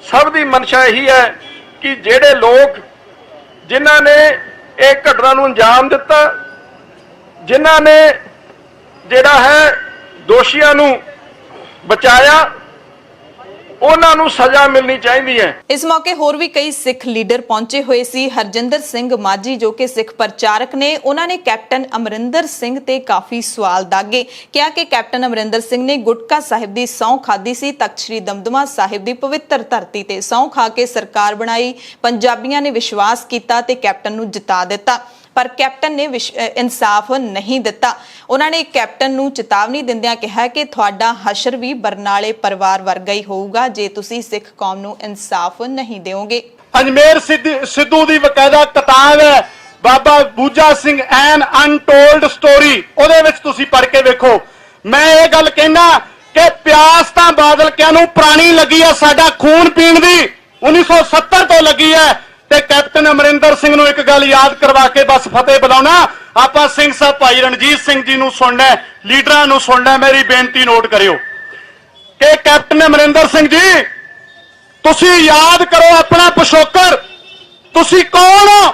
ਸਭ ਦੀ ਮਨਸ਼ਾ ਇਹੀ ਹੈ ਕਿ ਜਿਹੜੇ ਲੋਕ ਜਿਨ੍ਹਾਂ ਨੇ ਇਹ ਘਟਨਾ ਨੂੰ ਅੰਜਾਮ ਦਿੱਤਾ, ਜਿਨ੍ਹਾਂ ਨੇ ਜਿਹੜਾ ਹੈ ਦੋਸ਼ੀਆਂ ਨੂੰ ਬਚਾਇਆ, ਉਹਨਾਂ ਨੂੰ ਸਜ਼ਾ ਮਿਲਣੀ ਚਾਹੀਦੀ ਹੈ। ਇਸ ਮੌਕੇ ਹੋਰ ਵੀ ਕਈ ਸਿੱਖ ਲੀਡਰ ਪਹੁੰਚੇ ਹੋਏ ਸੀ। ਹਰਜਿੰਦਰ ਸਿੰਘ ਮਾਝੀ ਜੋ ਕਿ ਸਿੱਖ ਪ੍ਰਚਾਰਕ ਨੇ, ਉਹਨਾਂ ਨੇ ਕੈਪਟਨ ਅਮਰਿੰਦਰ ਸਿੰਘ ਤੇ ਕਾਫੀ ਸਵਾਲ ਦਾਗੇ। ਕਿਹਾ ਕਿ ਕੈਪਟਨ ਅਮਰਿੰਦਰ ਸਿੰਘ ਨੇ ਗੁਟਕਾ ਸਾਹਿਬ ਦੀ ਸਹੁੰ ਖਾਧੀ ਸੀ, ਤਖ਼ਤ ਸ੍ਰੀ ਦਮਦਮਾ ਸਾਹਿਬ ਦੀ ਪਵਿੱਤਰ ਧਰਤੀ ਤੇ ਸਹੁੰ ਖਾ ਕੇ ਸਰਕਾਰ ਬਣਾਈ, ਪੰਜਾਬੀਆਂ ਨੇ ਵਿਸ਼ਵਾਸ ਕੀਤਾ ਤੇ ਕੈਪਟਨ ਨੂੰ ਜਿਤਾ ਦਿੱਤਾ, ਪਰ ਕੈਪਟਨ ਨੇ ਇਨਸਾਫ ਨਹੀਂ ਦਿੱਤਾ। ਉਹਨਾਂ ਨੇ ਕੈਪਟਨ ਨੂੰ ਚੇਤਾਵਨੀ ਦਿੰਦਿਆਂ ਕਿਹਾ ਕਿ ਤੁਹਾਡਾ ਹਸ਼ਰ ਵੀ ਬਰਨਾਲੇ ਪਰਿਵਾਰ ਵਰਗਾ ਹੀ ਹੋਊਗਾ ਜੇ ਤੁਸੀਂ ਸਿੱਖ ਕੌਮ ਨੂੰ ਇਨਸਾਫ ਨਹੀਂ ਦਿਓਗੇ। ਅਜਮੇਰ ਸਿੱਧੂ ਦੀ ਬਕਾਇਦਾ ਕਿਤਾਬ ਹੈ ਬਾਬਾ ਬੂਜਾ ਸਿੰਘ ਐਨ ਅਨਟੋਲਡ ਸਟੋਰੀ, ਉਹਦੇ ਵਿੱਚ ਤੁਸੀਂ ਪੜ੍ਹ ਕੇ ਵੇਖੋ। ਮੈਂ ਇਹ ਗੱਲ ਕਹਿਣਾ ਕਿ ਪਿਆਸ ਤਾਂ ਬਾਦਲ ਕਿਆਂ ਨੂੰ ਪੁਰਾਣੀ ਲੱਗੀ ਆ, ਸਾਡਾ ਖੂਨ ਪੀਣ ਦੀ 1970 ਤੋਂ ਲੱਗੀ ਹੈ। ਤੇ ਕੈਪਟਨ ਅਮਰਿੰਦਰ ਸਿੰਘ ਨੂੰ ਇੱਕ ਗੱਲ ਯਾਦ ਕਰਵਾ ਕੇ ਬਸ ਫਤਿਹ ਬੁਲਾਉਣਾ। ਆਪਾਂ ਸਿੰਘ ਸਾਹਿਬ ਭਾਈ ਰਣਜੀਤ ਸਿੰਘ ਜੀ ਨੂੰ ਸੁਣਨਾ, ਲੀਡਰਾਂ ਨੂੰ ਸੁਣਨਾ। ਮੇਰੀ ਬੇਨਤੀ ਨੋਟ ਕਰਿਓ ਕਿ ਕੈਪਟਨ ਅਮਰਿੰਦਰ ਸਿੰਘ ਜੀ, ਤੁਸੀਂ ਯਾਦ ਕਰੋ ਆਪਣਾ ਪਿਛੋਕੜ। ਤੁਸੀਂ ਕੌਣ ਹੋ?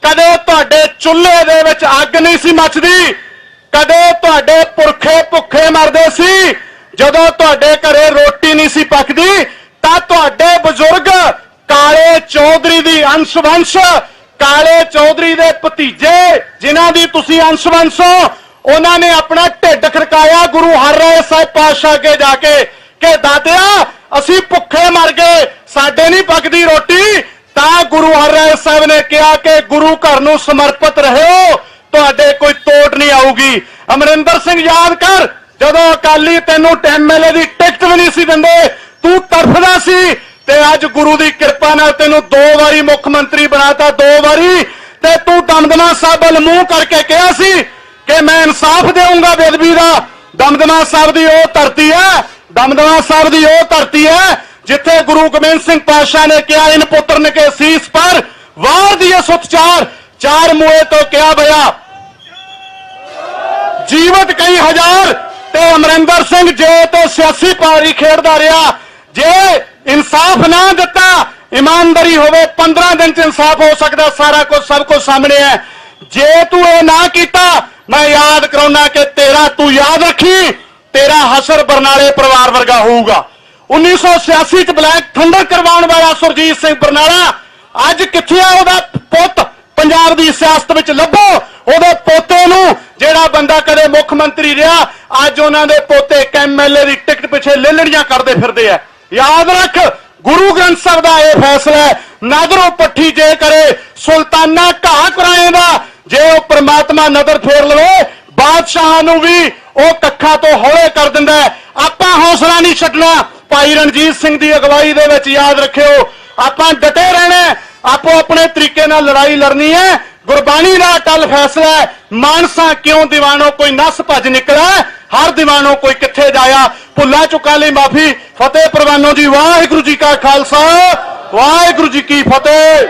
ਕਦੇ ਤੁਹਾਡੇ ਚੁੱਲ੍ਹੇ ਦੇ ਵਿੱਚ ਅੱਗ ਨਹੀਂ ਸੀ ਮੱਚਦੀ, ਕਦੇ ਤੁਹਾਡੇ ਪੁਰਖੇ ਭੁੱਖੇ ਮਰਦੇ ਸੀ, ਜਦੋਂ ਤੁਹਾਡੇ ਘਰੇ ਰੋਟੀ ਨਹੀਂ ਸੀ ਪੱਕਦੀ ਤਾਂ ਤੁਹਾਡੇ ਬਜ਼ੁਰਗ ਕਾਲੇ ਚੌਧਰੀ ਦੀ ਅੰਸ਼-ਵੰਸ਼, ਕਾਲੇ ਚੌਧਰੀ ਦੇ ਭਤੀਜੇ ਜਿਨ੍ਹਾਂ ਦੀ ਤੁਸੀਂ ਅੰਸ਼-ਵੰਸ਼ ਹੋ, ਉਹਨਾਂ ਨੇ ਆਪਣਾ ਢਿੱਡ ਖੜਕਾਇਆ ਗੁਰੂ ਹਰਿਰਾਏ ਸਾਹਿਬ ਪਾਤਸ਼ਾਹ ਅੱਗੇ ਜਾ ਕੇ ਕਿ ਦਾਦਿਆ ਅਸੀਂ ਭੁੱਖੇ ਮਰ ਗਏ, ਸਾਡੇ ਨਹੀਂ ਪੱਕਦੀ ਰੋਟੀ। ਤਾਂ ਗੁਰੂ ਹਰਿਰਾਏ ਸਾਹਿਬ ਨੇ ਕਿਹਾ ਕਿ ਗੁਰੂ ਘਰ ਨੂੰ ਸਮਰਪਿਤ ਰਹੋ, ਤੁਹਾਡੇ ਕੋਈ ਤੋਟ ਨਹੀਂ ਆਊਗੀ। ਅਮਰਿੰਦਰ ਸਿੰਘ ਯਾਦ ਕਰ, ਜਦੋਂ ਅਕਾਲੀ ਤੈਨੂੰ ਐਮਐਲਏ ਦੀ ਟਿਕਟ ਵੀ ਨਹੀਂ ਸੀ ਦਿੰਦੇ, ਤੂੰ ਤਰਫਦਾ ਸੀ ਤੇ ਅੱਜ ਗੁਰੂ ਦੀ ਕਿਰਪਾ ਨਾਲ ਤੈਨੂੰ 2 ਵਾਰੀ ਮੁੱਖ ਮੰਤਰੀ ਬਣਾਤਾ, 2 ਵਾਰੀ। ਤੇ ਤੂੰ ਦਮਦਮਾ ਸਾਹਿਬ ਵੱਲ ਮੂੰਹ ਕਰਕੇ ਕਿਹਾ ਸੀ ਕਿ ਮੈਂ ਇਨਸਾਫ ਦੇਵਾਂਗਾ ਬੇਅਦਬੀ ਦਾ। ਦਮਦਮਾ ਸਾਹਿਬ ਦੀ ਉਹ ਧਰਤੀ ਹੈ, ਦਮਦਮਾ ਸਾਹਿਬ ਦੀ ਉਹ ਧਰਤੀ ਹੈ ਜਿੱਥੇ ਗੁਰੂ ਗੋਬਿੰਦ ਸਿੰਘ ਪਾਤਸ਼ਾਹ ਨੇ ਕਿਹਾ ਇਨ ਪੁੱਤਰਨ ਕੇ ਸੀਸ ਪਰ ਵਾਰ ਦੀਏ ਸੁਤ ਚਾਰ ਮੂਏ ਤੋਂ ਕਿਹਾ ਭਇਆ ਜੀਵਤ ਕਈ ਹਜ਼ਾਰ। ਤੇ ਅਮਰਿੰਦਰ ਸਿੰਘ ਜੇ ਤੇ ਸਿਆਸੀ ਪਾਰੀ ਖੇਡਦਾ ਰਿਹਾ, ਜੇ ਇਨਸਾਫ ਨਾ ਦਿੱਤਾ, ਇਮਾਨਦਾਰੀ ਹੋਵੇ 15 ਦਿਨ ਚ ਇਨਸਾਫ ਹੋ ਸਕਦਾ, ਸਾਰਾ ਕੁਝ ਸਭ ਕੁਝ ਸਾਹਮਣੇ ਹੈ। ਜੇ ਤੂੰ ਇਹ ਨਾ ਕੀਤਾ, ਮੈਂ ਯਾਦ ਕਰਾਉਣਾ ਕਿ ਤੂੰ ਯਾਦ ਰੱਖੀ, ਤੇਰਾ ਹਸ਼ਰ ਬਰਨਾਲੇ ਪਰਿਵਾਰ ਵਰਗਾ ਹੋਊਗਾ। 1986 ਚ ਬਲੈਕ ਥੰਡਰ ਕਰਵਾਉਣ ਵਾਲਾ ਸੁਰਜੀਤ ਸਿੰਘ ਬਰਨਾਲਾ ਅੱਜ ਕਿੱਥੇ ਆ? ਉਹਦਾ ਪੁੱਤ ਪੰਜਾਬ ਦੀ ਸਿਆਸਤ ਵਿੱਚ ਲੱਭੋ, ਉਹਦੇ ਪੋਤੇ ਨੂੰ, ਜਿਹੜਾ ਬੰਦਾ ਕਦੇ ਮੁੱਖ ਮੰਤਰੀ ਰਿਹਾ, ਅੱਜ ਉਹਨਾਂ ਦੇ ਪੋਤੇ ਐਮਐਲਏ ਦੀ ਟਿਕਟ ਪਿੱਛੇ ਲੇਲੜੀਆਂ ਕਰਦੇ ਫਿਰਦੇ ਆ। ਯਾਦ ਰੱਖ, ਗੁਰੂ ਗ੍ਰੰਥ ਸਾਹਿਬ ਦਾ ਇਹ ਫੈਸਲਾ ਹੈ, ਨਜ਼ਰੋਂ ਪੱਠੀ ਜੇ ਕਰੇ ਸੁਲਤਾਨਾ ਘਾਹ ਕਰਾਏਗਾ। ਜੇ ਉਹ ਪ੍ਰਮਾਤਮਾ ਨਜ਼ਰ ਫੇਰ ਲਵੇ, ਬਾਦਸ਼ਾਹਾਂ ਨੂੰ ਵੀ ਉਹ ਕੱਖਾਂ ਤੋਂ ਹੌਲੇ ਕਰ ਦਿੰਦਾ। ਆਪਾਂ ਹੌਸਲਾ ਨਹੀਂ ਛੱਡਣਾ। ਭਾਈ ਰਣਜੀਤ ਸਿੰਘ ਦੀ ਅਗਵਾਈ ਦੇ ਵਿੱਚ ਯਾਦ ਰੱਖਿਓ, ਆਪਾਂ ਡਟੇ ਰਹਿਣਾ, ਆਪੋ ਆਪਣੇ ਤਰੀਕੇ ਨਾਲ ਲੜਾਈ ਲੜਨੀ ਹੈ। ਗੁਰਬਾਣੀ ਦਾ ਅਟਲ ਫੈਸਲਾ ਹੈ, ਮਾਨਸਾ ਕਿਉਂ ਦੀਵਾਨੋ ਕੋਈ ਨਸ ਭੱਜ ਨਿਕਲਾ, ਹਰ ਦੀਵਾਨੋ ਕੋਈ ਕਿੱਥੇ ਜਾਇਆ। ਭੁੱਲਾਂ ਚੁੱਕਾਂ ਲਈ ਮਾਫੀ। ਫਤਿਹ ਪ੍ਰਵਾਨੋ ਜੀ। ਵਾਹਿਗੁਰੂ ਜੀ ਕਾ ਖਾਲਸਾ, ਵਾਹਿਗੁਰੂ ਜੀ ਕੀ ਫਤਿਹ।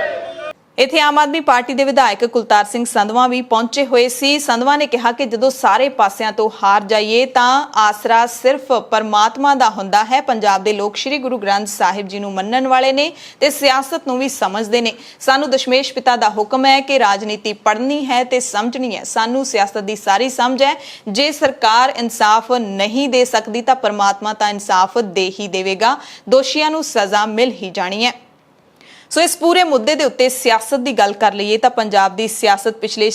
ਇੱਥੇ ਆਮ ਆਦਮੀ ਪਾਰਟੀ ਦੇ ਵਿਧਾਇਕ ਕੁਲਤਾਰ ਸਿੰਘ ਸੰਧਵਾ ਵੀ ਪਹੁੰਚੇ ਹੋਏ ਸੀ। ਸੰਧਵਾ ਨੇ ਕਿਹਾ ਕਿ ਜਦੋਂ ਸਾਰੇ ਪਾਸਿਆਂ ਤੋਂ ਹਾਰ ਜਾਈਏ ਤਾਂ ਆਸਰਾ ਸਿਰਫ ਪਰਮਾਤਮਾ ਦਾ ਹੁੰਦਾ ਹੈ। ਪੰਜਾਬ ਦੇ ਲੋਕ ਸ੍ਰੀ ਗੁਰੂ ਗ੍ਰੰਥ ਸਾਹਿਬ ਜੀ ਨੂੰ ਮੰਨਣ ਵਾਲੇ ਨੇ ਤੇ ਸਿਆਸਤ ਨੂੰ ਵੀ ਸਮਝਦੇ ਨੇ। ਸਾਨੂੰ ਦਸ਼ਮੇਸ਼ ਪਿਤਾ ਦਾ ਹੁਕਮ ਹੈ ਕਿ ਰਾਜਨੀਤੀ ਪੜ੍ਹਨੀ ਹੈ ਤੇ ਸਮਝਣੀ ਹੈ। ਸਾਨੂੰ ਸਿਆਸਤ ਦੀ ਸਾਰੀ ਸਮਝ ਹੈ। ਜੇ ਸਰਕਾਰ ਇਨਸਾਫ ਨਹੀਂ ਦੇ ਸਕਦੀ ਤਾਂ ਪਰਮਾਤਮਾ ਤਾਂ ਇਨਸਾਫ ਦੇ ਹੀ ਦੇਵੇਗਾ। ਦੋਸ਼ੀਆਂ ਨੂੰ ਸਜ਼ਾ ਮਿਲ ਹੀ ਜਾਣੀ ਹੈ। ਸੋ ਇਸ ਪੂਰੇ ਮੁੱਦੇ ਦੇ ਉੱਤੇ ਸਿਆਸਤ ਦੀ ਗੱਲ ਕਰ ਲਈਏ ਤਾਂ ਪੰਜਾਬ ਦੀ ਸਿਆਸਤ ਪਿਛਲੇ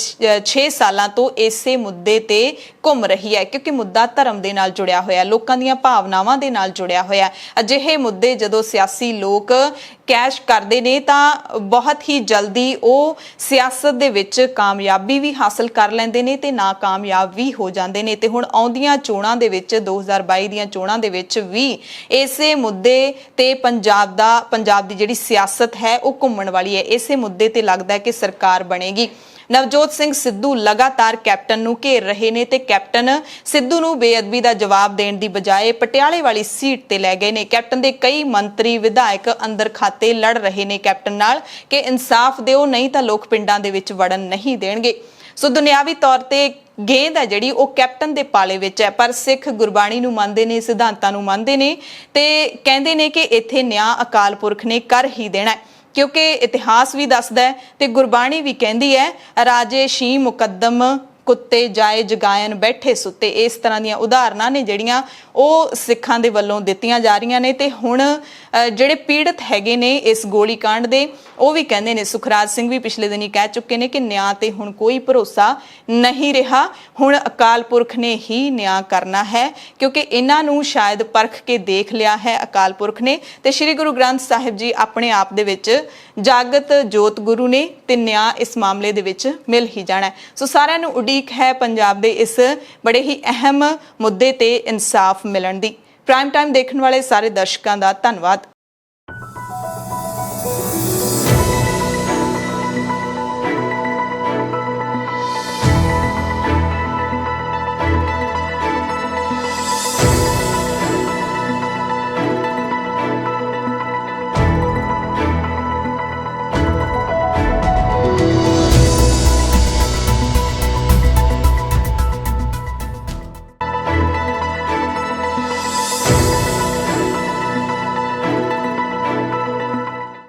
6 ਸਾਲਾਂ ਤੋਂ ਇਸੇ ਮੁੱਦੇ ਤੇ ਘੁੰਮ ਰਹੀ ਹੈ, ਕਿਉਂਕਿ ਮੁੱਦਾ ਧਰਮ ਦੇ ਨਾਲ ਜੁੜਿਆ ਹੋਇਆ, ਲੋਕਾਂ ਦੀਆਂ ਭਾਵਨਾਵਾਂ ਦੇ ਨਾਲ ਜੁੜਿਆ ਹੋਇਆ। ਅਜਿਹੇ ਮੁੱਦੇ ਜਦੋਂ ਸਿਆਸੀ ਲੋਕ ਕੈਸ਼ ਕਰਦੇ ਨੇ ਤਾਂ ਬਹੁਤ ਹੀ ਜਲਦੀ ਉਹ ਸਿਆਸਤ ਦੇ ਵਿੱਚ ਕਾਮਯਾਬੀ ਵੀ ਹਾਸਲ ਕਰ ਲੈਂਦੇ ਨੇ ਤੇ ਨਾਕਾਮਯਾਬ ਵੀ ਹੋ ਜਾਂਦੇ ਨੇ। ਤੇ ਹੁਣ ਆਉਂਦੀਆਂ ਚੋਣਾਂ ਦੇ ਵਿੱਚ 2022 ਦੀਆਂ ਚੋਣਾਂ ਦੇ ਵਿੱਚ ਵੀ ਇਸੇ ਮੁੱਦੇ ਤੇ ਪੰਜਾਬ ਦੀ ਜਿਹੜੀ ਸਿਆਸਤ ਹੈ ਉਹ ਘੁੰਮਣ ਵਾਲੀ ਹੈ। ਇਸੇ ਮੁੱਦੇ ਤੇ ਲੱਗਦਾ ਹੈ ਕਿ ਸਰਕਾਰ ਬਣੇਗੀ। ਨਵਜੋਤ ਸਿੰਘ ਸਿੱਧੂ ਲਗਾਤਾਰ ਕੈਪਟਨ ਨੂੰ ਘੇਰ ਰਹੇ ਨੇ ਤੇ ਕੈਪਟਨ ਸਿੱਧੂ ਨੂੰ ਬੇਅਦਬੀ ਦਾ ਜਵਾਬ ਦੇਣ ਦੀ ਬਜਾਏ ਪਟਿਆਲੇ ਵਾਲੀ ਸੀਟ ਤੇ ਲੈ ਗਏ ਨੇ। ਕੈਪਟਨ ਦੇ ਕਈ ਮੰਤਰੀ ਵਿਧਾਇਕ ਅੰਦਰ ਖਾਤੇ ਲੜ ਰਹੇ ਨੇ ਕੈਪਟਨ ਨਾਲ ਕਿ ਇਨਸਾਫ ਦਿਓ, ਨਹੀਂ ਤਾਂ ਲੋਕ ਪਿੰਡਾਂ ਦੇ ਵਿੱਚ ਵੜਨ ਨਹੀਂ ਦੇਣਗੇ। ਸੋ ਦੁਨਿਆਵੀ ਤੌਰ ਤੇ ਗੇਂਦ ਹੈ ਜਿਹੜੀ ਉਹ ਕੈਪਟਨ ਦੇ ਪਾਲੇ ਵਿੱਚ ਹੈ, ਪਰ ਸਿੱਖ ਗੁਰਬਾਣੀ ਨੂੰ ਮੰਨਦੇ ਨੇ, ਸਿਧਾਂਤਾਂ ਨੂੰ ਮੰਨਦੇ ਨੇ ਤੇ ਕਹਿੰਦੇ ਨੇ ਕਿ ਇੱਥੇ ਨਿਆਂ ਅਕਾਲ ਪੁਰਖ ਨੇ ਕਰ ਹੀ ਦੇਣਾ ਹੈ, ਕਿਉਂਕਿ ਇਤਿਹਾਸ ਵੀ ਦੱਸਦਾ ਹੈ ਤੇ ਗੁਰਬਾਣੀ ਵੀ ਕਹਿੰਦੀ ਹੈ, ਰਾਜੇ ਸ਼ੀ ਮੁਕੱਦਮ ਕੁੱਤੇ ਜਾਏ ਜਗਾਇਨ ਬੈਠੇ ਸੁੱਤੇ। ਇਸ ਤਰ੍ਹਾਂ ਦੀਆਂ ਉਦਾਹਰਨਾਂ ਨੇ ਜਿਹੜੀਆਂ ਉਹ ਸਿੱਖਾਂ ਦੇ ਵੱਲੋਂ ਦਿੱਤੀਆਂ ਜਾ ਰਹੀਆਂ ਨੇ। ਤੇ ਹੁਣ ਜਿਹੜੇ ਪੀੜਤ ਹੈਗੇ ਨੇ ਇਸ ਗੋਲੀ ਕਾਂਡ ਦੇ, ਉਹ ਵੀ ਕਹਿੰਦੇ ਨੇ, ਸੁਖਰਾਜ ਸਿੰਘ ਵੀ ਪਿਛਲੇ ਦਿਨੀ ਕਹਿ ਚੁੱਕੇ ਨੇ ਕਿ ਨਿਆਂ ਤੇ ਹੁਣ ਕੋਈ ਭਰੋਸਾ ਨਹੀਂ ਰਿਹਾ, ਹੁਣ ਅਕਾਲ ਪੁਰਖ ਨੇ ਹੀ ਨਿਆਂ ਕਰਨਾ ਹੈ, ਕਿਉਂਕਿ ਇਹਨਾਂ ਨੂੰ ਸ਼ਾਇਦ ਪਰਖ ਕੇ ਦੇਖ ਲਿਆ ਹੈ ਅਕਾਲ ਪੁਰਖ ਨੇ। ਤੇ ਸ੍ਰੀ ਗੁਰੂ ਗ੍ਰੰਥ ਸਾਹਿਬ ਜੀ ਆਪਣੇ ਆਪ ਦੇ ਵਿੱਚ ਜਾਗਤ ਜੋਤ ਗੁਰੂ ਨੇ ਤੇ ਨਿਆਂ ਇਸ ਮਾਮਲੇ ਦੇ ਵਿੱਚ ਮਿਲ ਹੀ ਜਾਣਾ। ਸੋ ਸਾਰਿਆਂ ਨੂੰ ਉਡੀਕ ਹੈ ਪੰਜਾਬ ਦੇ ਇਸ ਬੜੇ ਹੀ ਅਹਿਮ ਮੁੱਦੇ ਤੇ ਇਨਸਾਫ ਮਿਲਣ ਦੀ। ਪ੍ਰਾਈਮ ਟਾਈਮ ਦੇਖਣ ਵਾਲੇ ਸਾਰੇ ਦਰਸ਼ਕਾਂ ਦਾ ਧੰਨਵਾਦ।